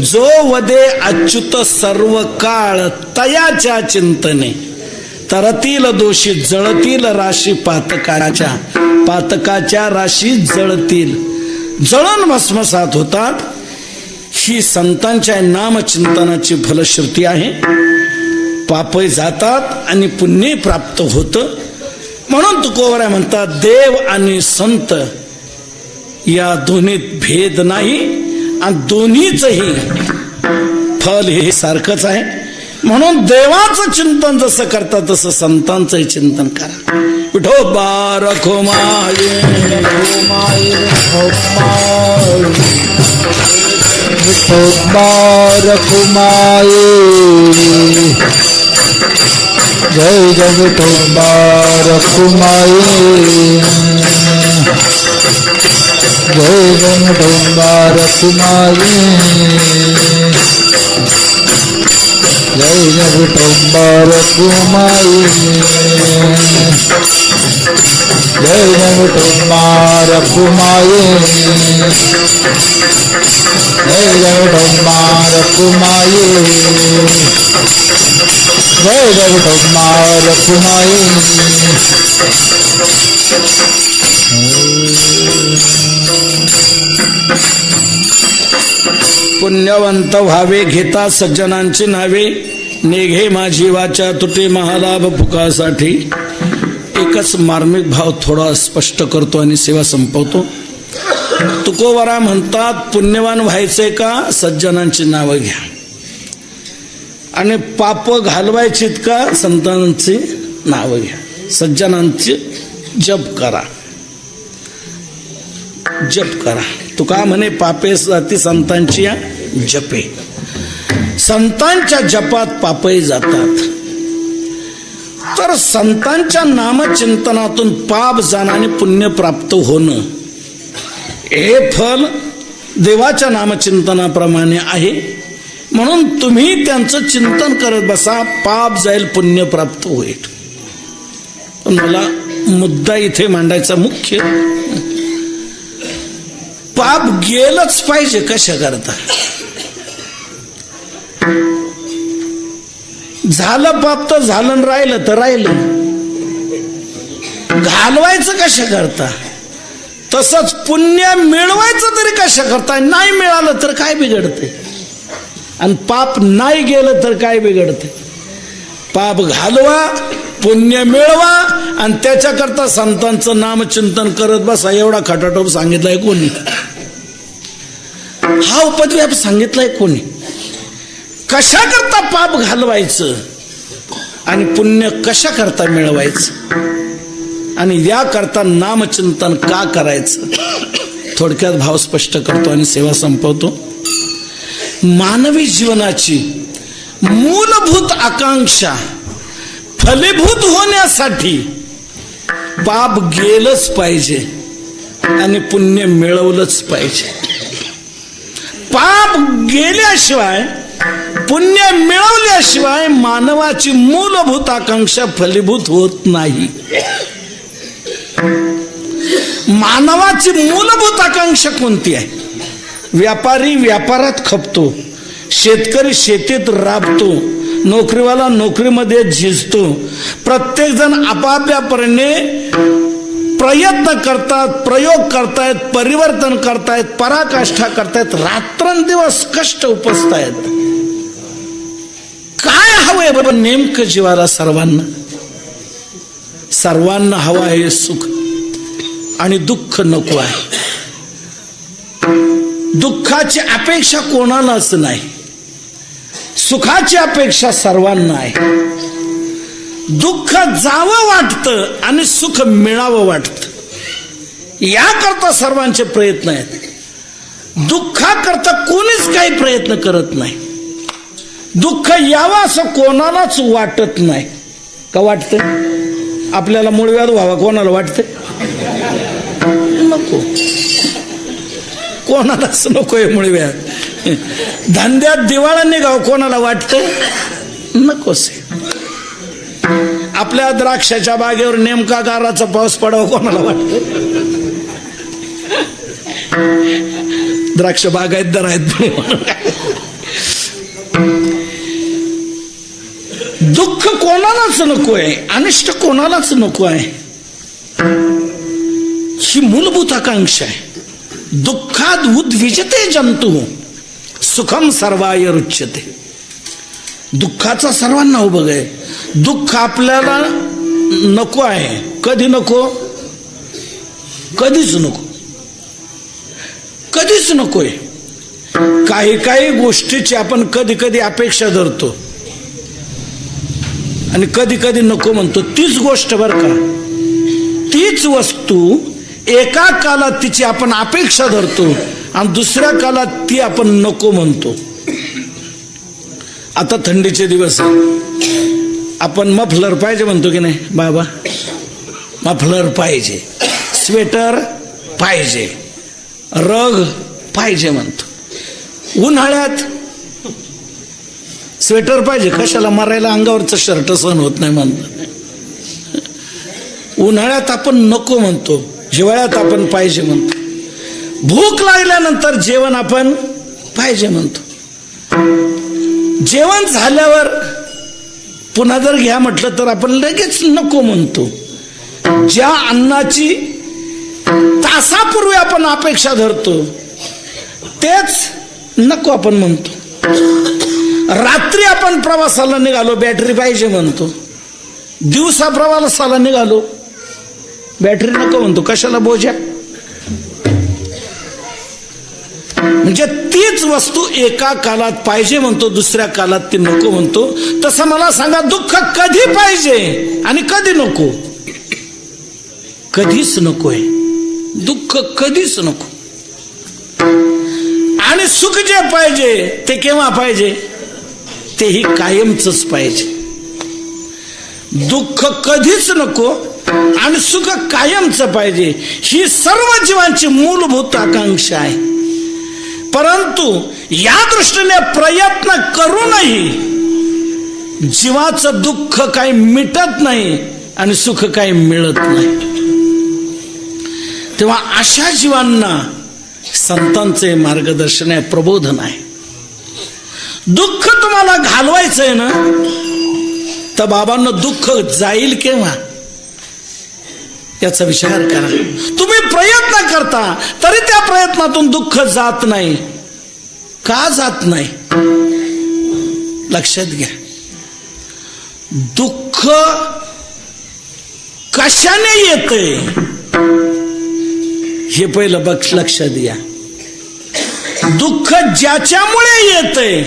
जो वदे अच्युत सर्व काळ तयाच्या चिंतने. तरतील दोषी जळतील राशी पातकाच्या राशी जळतील, जळून भस्मसात होतात. ही संतांच्या नामचिंतनाची फलश्रुती आहे. पापही जातात आणि पुण्य प्राप्त होतं. म्हणून तुकोबराय म्हणतात देव आणि संत या दोन्हीत भेद नाही आणि दोन्हीचही फल हे सारखंच आहे. म्हणून देवाचं चिंतन जसं करता तसं संतांचंही चिंतन करा. विठोबा रखुमाई विठोबा रखुमाई, जय जय विठोबा रखुमाई, जय जय विठोबा रखुमाई, जय जय विठोबा रखुमाई, जय जय विठोबा रखुमाई, जय जय विठोबा रखुमाई, जय जय विठोबा रखुमाई. पुण्यवंत व्हावे घेता सज्जनांची नावे, निघे माझी वाचा तुटे महालाभ फुकासाठी. एकच मार्मिक भाव थोडा स्पष्ट करतो आणि सेवा संपवतो. तुकोबरा म्हणतात पुण्यवान व्हायचंय का, सज्जनांची नावं घ्या. आणि पाप घालवायचीत का, संतांची नावं घ्या. सज्जनांची जप करा, जप करा. तुका म्हणे पापे जाती संतांची या जपे. संतांच्या जपात पापही जातात. तर संतांच्या नामचिंतनातून पाप जाणं आणि पुण्य प्राप्त होणं हे फल देवाच्या नामचिंतनाप्रमाणे आहे. म्हणून तुम्ही त्यांचं चिंतन करत बसा, पाप जाईल पुण्य प्राप्त होईल. पण मला मुद्दा इथे मांडायचा मुख्य, पाप गेलंच पाहिजे कशा करता. झालं पाप तर झालं, राहिलं तर राहिलं. घालवायचं कशा करता, तसंच पुण्य मिळवायचं तरी कशा करता. नाही मिळालं तर काय बिघडते, आणि पाप नाही गेलं तर काय बिघडते. पाप घालवा, पुण्य मिळवा, आणि त्याच्याकरता संतांचं नामचिंतन करत बसा. एवढा खटाटोप सांगितलाय कोणी, हा उपद्व्याप सांगितलाय कोणी. कशा करता पाप घालवायचं आणि पुण्य कशा करता मिळवायचं, आणि याकरता नामचिंतन का करायचं. थोडक्यात भाव स्पष्ट करतो आणि सेवा संपवतो. मानवी जीवनाची मूलभूत आकांक्षा फलीभूत होण्यासाठी पाप गेलंच पाहिजे आणि पुण्य मिळवलंच पाहिजे. पाप गेल्याशिवाय पुण्य मिळवल्याशिवाय मानवाची मूलभूत आकांक्षा फलीभूत होत नाही. मानवाची मूलभूत आकांक्षा कोणती आहे. व्यापारी व्यापारात खपतो, शेतकरी शेतीत राबतो, नोकरीवाला नोकरीमध्ये झिजतो. प्रत्येक जण आपापल्यापरीने प्रयत्न करतात, प्रयोग करतायत, परिवर्तन करतायत, पराकाष्ठा करतायत, रात्रंदिवस कष्ट उपसतायत. काय हवंय बाबा नेमकं जीवाला. सर्वांना हवं आहे सुख, आणि दुःख नको आहे. दुःखाची अपेक्षा कोणालाच नाही, सुखाची अपेक्षा सर्वांना आहे. दुःख जावं वाटतं आणि सुख मिळावं वाटतं. याकरता सर्वांचे प्रयत्न आहेत. दुःखाकरता कोणीच काही प्रयत्न करत नाही. दुःख यावं असं कोणालाच वाटत नाही. का वाटतं आपल्याला मूळव्याध व्हावा, कोणाला वाटतं नको, कोणालाच नकोय मूळव्याध. धंद्यात दिवाळा निघाव, कोणाला वाटतं नकोस. आपल्या द्राक्षाच्या बागेवर नेमका गाराचा पाऊस पडावा कोणाला वाटतं? द्राक्ष बागायतदार आहेत म्हणून. दुःख कोणालाच नको आहे, अनिष्ट कोणालाच नको आहे. ही मूलभूत आकांक्षा आहे. दुःखात उद्विजते जंतु सुखम सर्वाय रुच्यते. दुःखाचा सर्वांना उभं आहे. दुःख आपल्याला नको आहे. कधी नको? कधीच नको, कधीच नकोय. काही काही गोष्टीची आपण कधी कधी अपेक्षा धरतो आणि कधी कधी नको म्हणतो. तीच गोष्ट बरं का, तीच वस्तू एका कालात तिची आपण अपेक्षा धरतो आणि दुसऱ्या कालात ती आपण नको म्हणतो. आता थंडीचे दिवस आपण मफलर पाहिजे म्हणतो की नाही बाबा? मफलर पाहिजे, स्वेटर पाहिजे, रग पाहिजे म्हणतो. उन्हाळ्यात स्वेटर पाहिजे, कशाला? मरायला अंगावरचं शर्ट सहन होत नाही म्हणतो. उन्हाळ्यात आपण नको म्हणतो, हिवाळ्यात आपण पाहिजे म्हणतो. भूक लागल्यानंतर जेवण आपण पाहिजे म्हणतो. जेवण झाल्यावर पुन्हा जर घ्या म्हटलं तर आपण लगेच नको म्हणतो. ज्या अन्नाची तासापूर्वी आपण अपेक्षा धरतो तेच नको आपण म्हणतो. रात्री आपण प्रवासाला निघालो, बॅटरी पाहिजे म्हणतो. दिवसा प्रवासाला निघालो, बॅटरी नको म्हणतो. कशाला? बोजा. म्हणजे तीच वस्तू एका कालात पाहिजे म्हणतो, दुसऱ्या कालात ती नको म्हणतो. तसं मला सांगा, दुःख कधी पाहिजे आणि कधी नको? कधीच नकोय दुःख, कधीच नको. आणि सुख जे पाहिजे ते केव्हा पाहिजे? तेही कायमच पाहिजे. दुःख कधीच नको आणि सुख कायमच पाहिजे, ही सर्व जीवांची मूलभूत आकांक्षा आहे. परंतु या दृष्टीने प्रयत्न करूनही जीवाचं दुःख काही मिटत नाही आणि सुख काही मिळत नाही. तेव्हा अशा जीवांना संतांचे मार्गदर्शन आहे, प्रबोधन आहे. दुःख तुम्हाला घालवायचंय ना, तर बाबांना दुःख जाईल केव्हा याचा विचार करा. तुम्ही प्रयत्न करता तरी त्या प्रयत्नातून दुःख जात नाही. का जात नाही? लक्षात घ्या. दुःख कशाने येतंय हे पहिलं लक्षात घ्या. दुःख ज्याच्यामुळे येतंय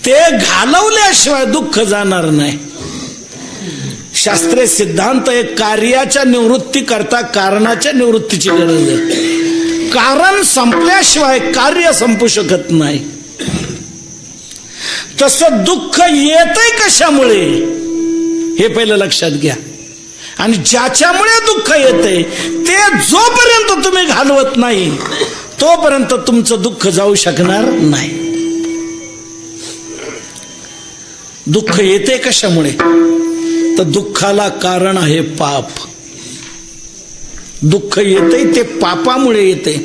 ते घालवल्याशिवाय दुःख जाणार नाही. शास्त्रीय सिद्धांत एक कार्याच्या निवृत्ती करता कारणाच्या निवृत्तीची गरज आहे. कारण संपल्याशिवाय कार्य संपू शकत नाही. तसं दुःख येतंय कशामुळे हे पहिलं लक्षात घ्या. आणि ज्याच्यामुळे दुःख येतंय ते जोपर्यंत तुम्ही घालवत नाही तोपर्यंत तुमचं दुःख जाऊ शकणार नाही. दुःख येते कशामुळे? तर दुःखाला कारण आहे पाप. दुःख येते ते पापामुळे येते.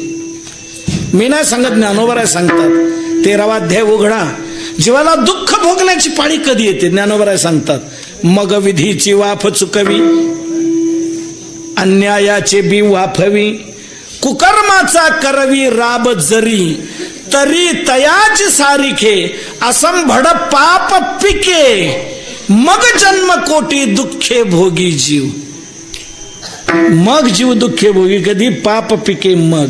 मी नाही सांगत, ज्ञानोबराय सांगतात. 13वा अध्याय उघडा. जीवाला दुःख भोगण्याची पाळी कधी येते? ज्ञानोबराय सांगतात, मग विधीची वाफ चुकवी, अन्यायाचे बी वाफवी, कुकर्माचा करवी राब जरी, तरी तयाच सारिखे असंभड पाप पिके, मग जन्म कोटी दुःखे भोगी जीव. मग जीव दुःखे भोगी कधी? पाप पिके. मग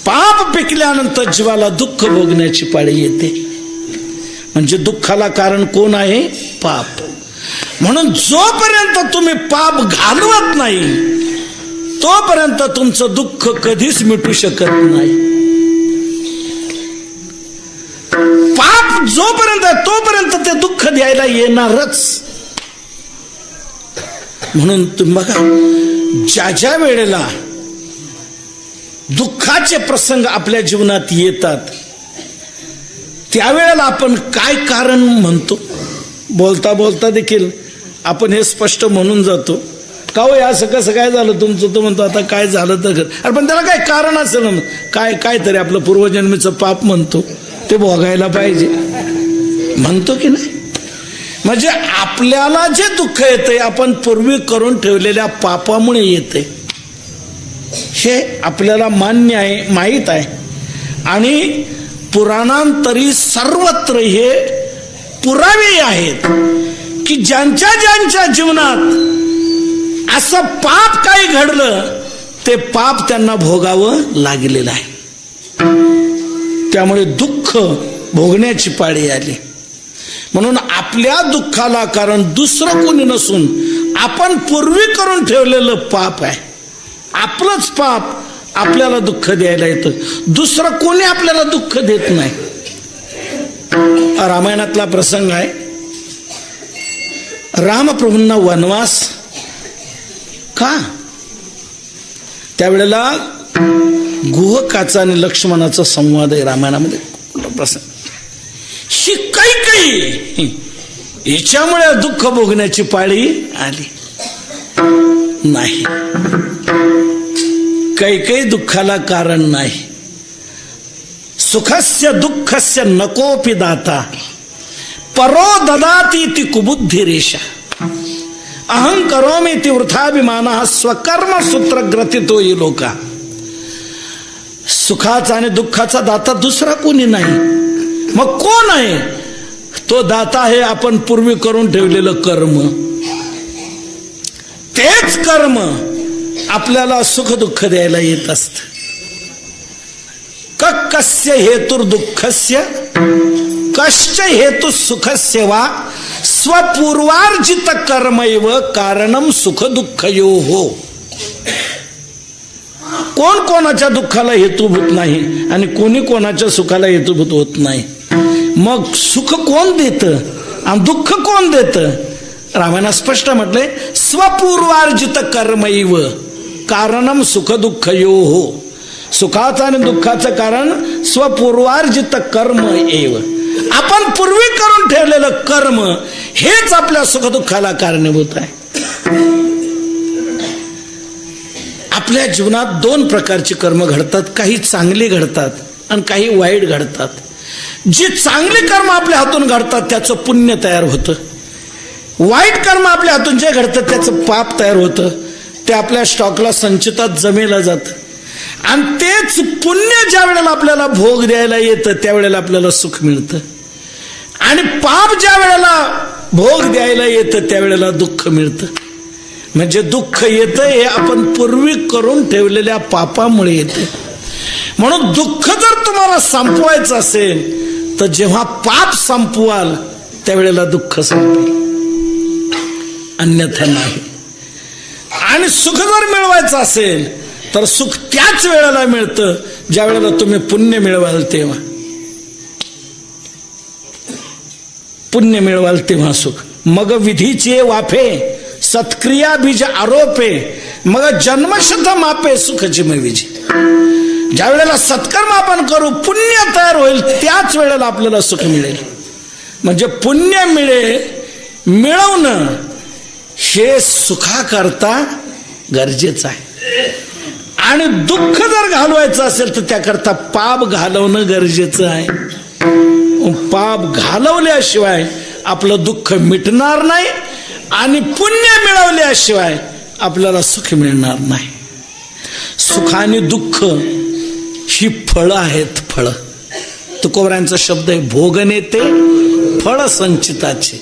पाप पिकल्यानंतर जीवाला दुःख भोगण्याची पाळी येते. म्हणजे दुःखाला कारण कोण आहे? पाप. म्हणून जोपर्यंत तुम्ही पाप घालवत नाही तोपर्यंत तुमचं दुःख कधीच मिटू शकत नाही. पाप जोपर्यंत तोपर्यंत ते दुःख द्यायला येणारच. म्हणून तुम्ही बघा, ज्या ज्या वेळेला दुःखाचे प्रसंग आपल्या जीवनात येतात त्यावेळेला आपण काय कारण म्हणतो? बोलता बोलता देखील आपण हे स्पष्ट म्हणून जातो, का हो असं कसं काय झालं तुमचं? तो म्हणतो आता काय झालं तर अरे पण त्याला काय कारण असेल ना, काय तरी आपलं पूर्वजन्मीचं पाप म्हणतो ते भोगायला पाहिजे म्हणतो की नाही. म्हणजे आपल्याला जे दुःख येते आपण पूर्वी करून ठेवलेल्या पापामुळे येते, हे आपल्याला मान्य आहे, माहीत आहे. आणि पुराणांतरी सर्वत्र हे पुरावे आहेत की ज्यांच्या ज्यांच्या जीवनात असं पाप काही घडलं ते पाप त्यांना भोगावं लागलेलं आहे. त्यामुळे दुःख भोगण्याची पाळी आली. म्हणून आपल्या दुःखाला कारण दुसरं कोणी नसून आपण पूर्वी करून ठेवलेलं पाप आहे. आपलंच पाप आपल्याला दुःख द्यायला येतं, दुसरं कोणी आपल्याला दुःख देत नाही. रामायणातला प्रसंग आहे. रामप्रभूंना वनवास का? त्यावेळेला गुहकाचा आणि लक्ष्मणाचा संवाद आहे रामायणामध्ये प्रसंग. काही हिच्यामुळे दुःख भोगण्याची पाळी आली नाही. काही दुःखाला कारण नाही. सुखस्य दुःखस्य नकोपि दाता परो ददाती ती कुबुद्धी रेषा अहं करोमि ती वृथाभिमानः स्वकर्म सूत्र ग्रथितो ये लोका. सुखाचा आणि दुःखाचा दाता दुसरा कोणी नाही. मग कोण आहे तो दाता? आहे आपण पूर्वी करून ठेवलेलं कर्म. तेच कर्म आपल्याला सुख दुःख द्यायला येत असत. कस्य हेतुर दुःखस्य कश्च हेतु सुखस्य वा स्वपूर्वार्जित कर्मैव कारणम सुख दुःखयोः. कोण कोणाच्या दुःखाला हेतुभूत नाही आणि कोणी कोणाच्या सुखाला हेतुभूत होत नाही. मग सुख कोण देतं आणि दुःख कोण देतं? रामायणात स्पष्ट म्हटलंय स्वपूर्वार्जित कर्मैव कारणम सुख दुःखयोः. सुखाचं आणि दुःखाचं कारण स्वपूर्वार्जित कर्म एव. आपण पूर्वी करून ठेवलेलं कर्म हेच आपल्या सुखदुःखाला कारणीभूत आहे. आपल्या जीवनात दोन प्रकारची कर्म घडतात, काही चांगली घडतात आणि काही वाईट घडतात. जी चांगली कर्म आपल्या हातून घडतात त्याचं पुण्य तयार होतं. वाईट कर्म आपल्या हातून जे घडतं त्याचं पाप तयार होतं. ते आपल्या स्टॉकला संचितात जमेला जातं आणि तेच पुण्य ज्या वेळेला आपल्याला भोग द्यायला येतं त्यावेळेला आपल्याला सुख मिळतं. आणि पाप ज्या वेळेला भोग द्यायला येतं त्यावेळेला दुःख मिळतं. म्हणजे दुःख येतं हे आपण पूर्वी करून ठेवलेल्या पापामुळे येते. म्हणून दुःख जर तुम्हाला संपवायचं असेल तर जेव्हा पाप संपवाल त्यावेळेला दुःख संपेल, अन्यथा नाही. आणि सुख जर मिळवायचं असेल तर सुख त्याच वेळेला मिळतं ज्या वेळेला तुम्ही पुण्य मिळवाल तेव्हा. पुण्य मिळवाल तेव्हा सुख. मग विधीचे वाफे सत्क्रिया बीज आरोपे मग जन्मशत मापे सुखची विजी. ज्या वेळेला सत्कर्म आपण करू पुण्य तयार होईल त्याच वेळेला आपल्याला सुख मिळेल. म्हणजे पुण्य मिळवणं हे सुखाकरता गरजेचं आहे. आणि दुःख जर घालवायचं असेल तर त्याकरता पाप घालवणं गरजेचं आहे. पाप घालवल्याशिवाय आपलं दुःख मिटणार नाही आणि पुण्य मिळवल्याशिवाय आपल्याला सुख मिळणार नाही. सुख आणि दुःख ही फळं आहेत. फळं तुकोबरायांचा शब्द आहे भोगनेते फळ संचिताचे.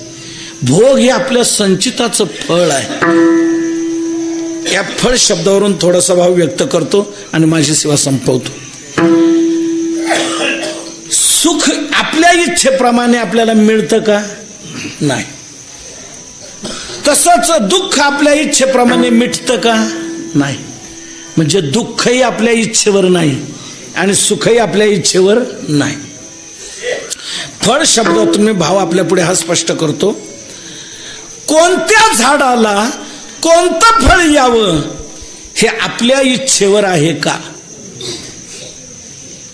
भोग हे आपल्या संचिताचं फळ आहे. या फळ शब्दावरून थोडासा भाव व्यक्त करतो आणि माझी सेवा संपवतो. सुख आपल्या इच्छेप्रमाणे आपल्याला मिळतं का? नाही. तसंच दुःख आपल्या इच्छेप्रमाणे मिटतं का? नाही. म्हणजे दुःखही आपल्या इच्छेवर नाही आणि सुखही आपल्या इच्छेवर नाही. फळ शब्दातून मी भाव आपल्या पुढे हा स्पष्ट करतो. कोणत्या झाडाला कोणतं फळ यावं हे आपल्या इच्छेवर आहे का?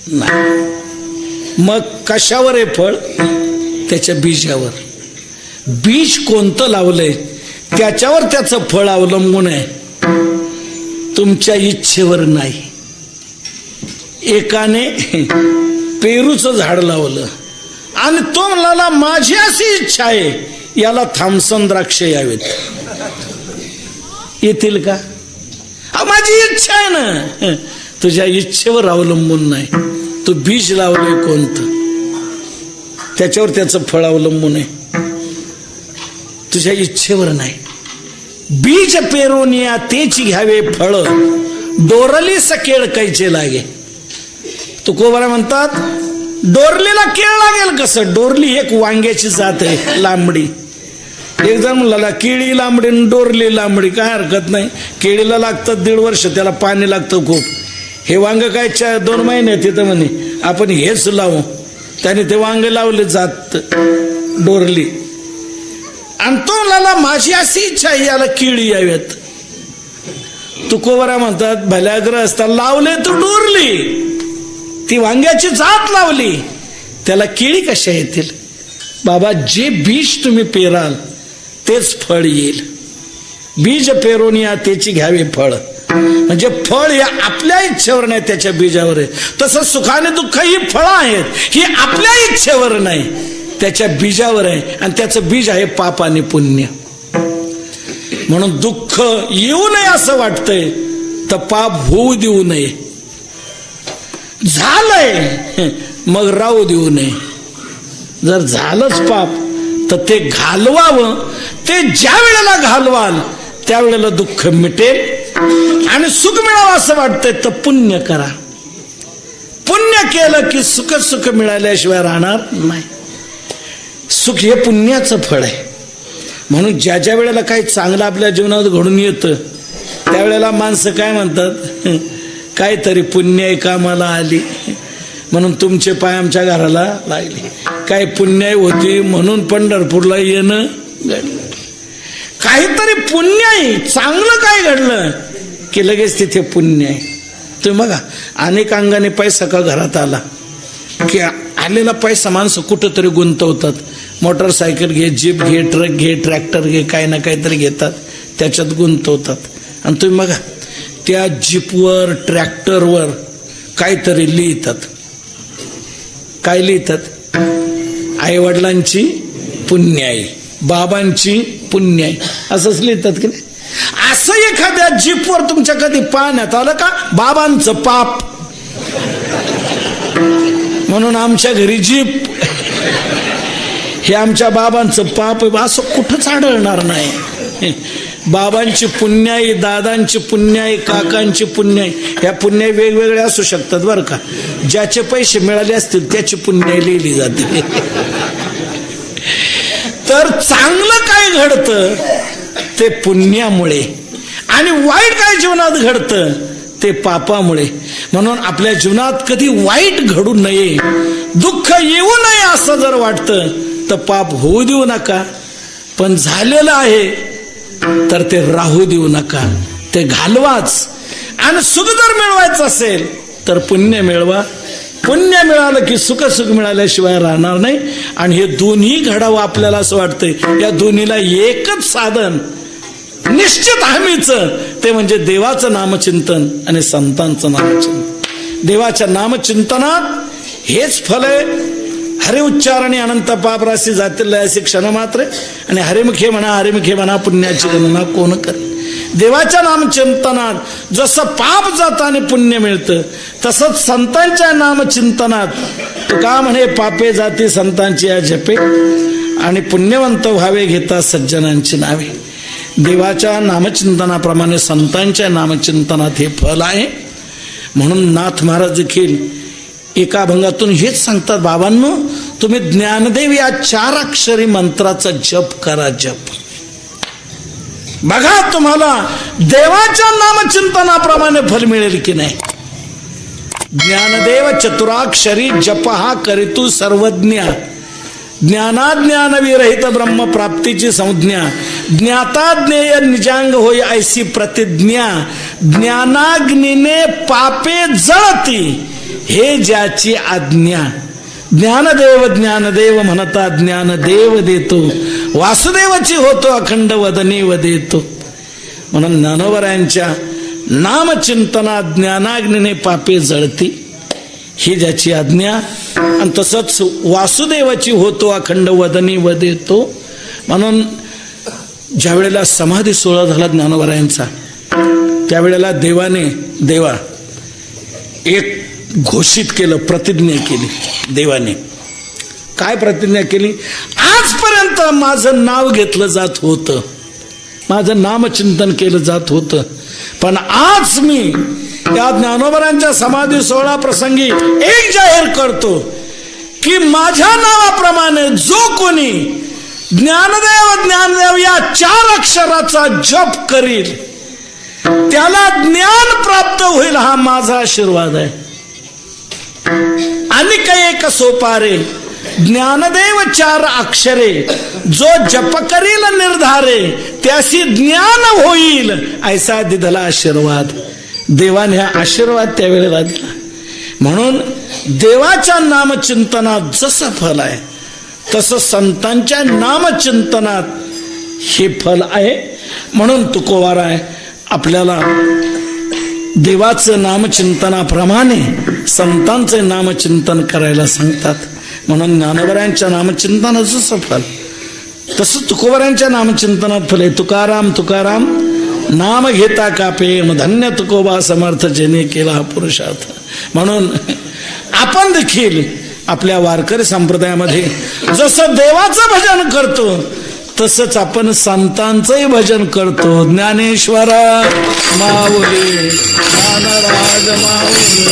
नाही. मग कशावर आहे फळ? त्याच्या बीजावर. बीज कोणतं लावलंय त्याच्यावर त्याचं फळ अवलंबून आहे, तुमच्या इच्छेवर नाही. एकाने पेरूचं झाड लावलं आणि तो म्हणाला माझी अशी इच्छा आहे याला थॉम्सन द्राक्ष यावेत. येतील का? माझी इच्छा आहे ना. तुझ्या इच्छेवर अवलंबून नाही. तू बीज लावलंय कोणतं, त्याच्यावर त्याचं फळ अवलंबून आहे, तुझ्या इच्छेवर नाही. बीज पेरून या तेची घ्यावे फळ, डोरली सकेळ कैचे लागे. तुकोबारा म्हणतात डोरलीला केळ लागेल कसं? डोरली एक वांग्याची जात आहे, लांबडी. एक जण म्हणला केळी लांबडी डोरली लांबडी, काय हरकत नाही. केळीला लागतं 1.5 वर्ष, त्याला पाणी लागतं खूप. हे वांग काय 2 महिन्यात येतं म्हणे, आपण हेच लावू. त्याने ते वांग लावले जात डोरली. आणि तो म्हणाला माझी अशी इच्छा आहे याला केळी याव्यात. तुकोबारा म्हणतात भल्या ग्रहस्था लावले तू डोरली, ती वांग्याची जात लावली, त्याला केळी कशा येतील? बाबा जे बीज तुम्ही पेराल तेच फळ येईल. बीज पेरून या त्याची घ्यावे फळ. म्हणजे फळ हे आपल्या इच्छेवर नाही, त्याच्या बीजावर आहे. तसं सुखाने दुःख ही फळं आहेत, ही आपल्या इच्छेवर नाही, त्याच्या बीजावर आहे. आणि त्याचं बीज आहे पाप आणि पुण्य. म्हणून दुःख येऊ नये असं वाटतंय तर पाप होऊ देऊ नये. झालंय मग राहू देऊ नये. जर झालंच पाप तर ते घालवावं. ते ज्या वेळेला घालवाल त्यावेळेला दुःख मिटेल आणि सुख मिळावं असं वाटतंय तर पुण्य करा. पुण्य केलं की सुख सुख मिळाल्याशिवाय राहणार नाही. सुख हे पुण्याचं फळ आहे. म्हणून ज्या ज्या वेळेला काही चांगलं आपल्या जीवनात घडून येतं त्यावेळेला माणसं काय म्हणतात, काहीतरी पुण्य कामाला आली म्हणून तुमचे पाय आमच्या घराला लागले. काय पुण्य होती म्हणून पंढरपूरला येणं घडलं. काहीतरी पुण्य आहे, चांगलं काय घडलं की लगेच तिथे पुण्य आहे. तुम्ही बघा अनेक अंगाने पैसा का घरात आला की आलेला पैसा माणसं कुठंतरी गुंतवतात. मोटरसायकल घे, जीप घे, ट्रक घे, ट्रॅक्टर घे, काही ना काहीतरी घेतात, त्याच्यात गुंतवतात. आणि तुम्ही बघा त्या जीपवर ट्रॅक्टरवर काहीतरी लिहितात. काय लिहितात? आई वडिलांची पुण्य आहे, बाबांची पुण्य आहे, असंच लिहितात की नाही? असं एखाद्या जीपवर तुमच्या कधी पाहण्यात आलं का बाबांचं पाप म्हणून आमच्या घरी जीप, हे आमच्या बाबांचं पाप आहे असं कुठंच आढळणार नाही. बाबांची पुण्य आहे, दादांची पुण्य आहे, काकांची पुण्य आहे. ह्या पुण्य वेगवेगळे असू शकतात बरं का. ज्याचे पैसे मिळाले असतील त्याची पुण्य लिहिली जाते. तर चांगलं काय घडतं ते पुण्यामुळे आणि वाईट काय जीवनात घडतं ते पापामुळे. म्हणून आपल्या जीवनात कधी वाईट घडू नये, दुःख येऊ नये असं जर वाटतं तर पाप होऊ देऊ नका. पण झालेलं आहे तर ते राहू देऊ नका, ते घालवाच. आणि सुख जर मिळवायचं असेल तर पुण्य मिळवा. पुण्य मिळालं की सुख मिळाल्याशिवाय राहणार नाही. आणि हे दोन्ही घडावं आपल्याला असं वाटतंय. या दोन्हीला एकच साधन निश्चित हमीचं, ते म्हणजे देवाचं नामचिंतन आणि संतांचं नामचिंतन. देवाच्या नामचिंतनात हेच फल आहे. हरे उच्चारणे अनंत पाप राशी जातील असे क्षण मात्र. आणि हरिमुखे म्हणा पुण्याची गणना कोण करे. देवाच्या नामचिंतनात जसं पाप जातं आणि पुण्य मिळतं तसंच संतांच्या नामचिंतनात तुका म्हणे पापे जाती संतांची या जपे आणि पुण्यवंत व्हावे घेता सज्जनांची नावे. देवाच्या नामचिंतनाप्रमाणे संतांच्या नामचिंतनात हे फल आहे. म्हणून नाथ महाराज देखील एका अभंगातून हेच सांगतात, बाबांनो तुम्ही ज्ञानदेव या 4 अक्षरी मंत्राचा जप करा. जप बघा तुम्हाला देवाच्या नामचिंतनाप्रमाणे फल मिळेल की नाही. ज्ञानदेव चतुराक्षरी जप हा करितू सर्वज्ञ, ज्ञानाज्ञान विरहित ब्रह्म प्राप्तीची संज्ञा, ज्ञाता ज्ञेय निजांग होय ऐसी प्रतिज्ञा, ज्ञानाग्नीने पापे जळती हे ज्याची आज्ञा. ज्ञानदेव ज्ञानदेव म्हणता ज्ञानदेव देतो, वासुदेवाची होतो अखंड वदनी वदेतो. म्हणून ज्ञानोबरायांच्या नामचिंतनात ज्ञानाग्नीने पापे जळती, ही ज्याची आज्ञा. आणि तसंच वासुदेवाची होतो अखंड वदनी वदेतो. म्हणून ज्या वेळेला समाधी सोहळा झाला ज्ञानोबरायांचा, त्यावेळेला देवा एक घोषित केलं, प्रतिज्ञा केली. देवाने काय प्रतिज्ञा केली? आजपर्यंत माझं नाव घेतलं जात होतं, माझं नामचिंतन केलं जात होतं, पण आज मी या ज्ञानोबरांच्या समाधी सोहळा प्रसंगी एक जाहीर करतो की माझ्या नावाप्रमाणे जो कोणी ज्ञानदेव ज्ञानदेव या 4 अक्षराचा जप करील त्याला ज्ञान प्राप्त होईल, हा माझा आशीर्वाद आहे. आणि काही एक सोपारे ज्ञानदेव 4 अक्षरे जो जप करील निर्धारे त्यासी ज्ञान होईल, ऐसा दिधला आशीर्वाद. देवाने हा आशीर्वाद त्यावेळेला दिला. म्हणून देवाच्या नामचिंतनात जसं फल आहे तसं संतांच्या नामचिंतनात हे फल आहे. म्हणून तुकोबाराय आपल्याला देवाचं नामचिंतनाप्रमाणे संतांचे नामचिंतन करायला सांगतात. म्हणून ज्ञानोबरायांच्या नामचिंतनाचं जसं फल तसं तुकोबारायांच्या नामचिंतनात फल आहे. तुकाराम तुकाराम नाम घेता कापे, धन्य तुकोबा समर्थ जेने केला पुरुषार्थ. म्हणून आपण देखील आपल्या वारकरी संप्रदायामध्ये जसं देवाचं भजन करतो तसंच आपण संतांचंही भजन करतो. ज्ञानेश्वर माऊली ज्ञानराज माऊली.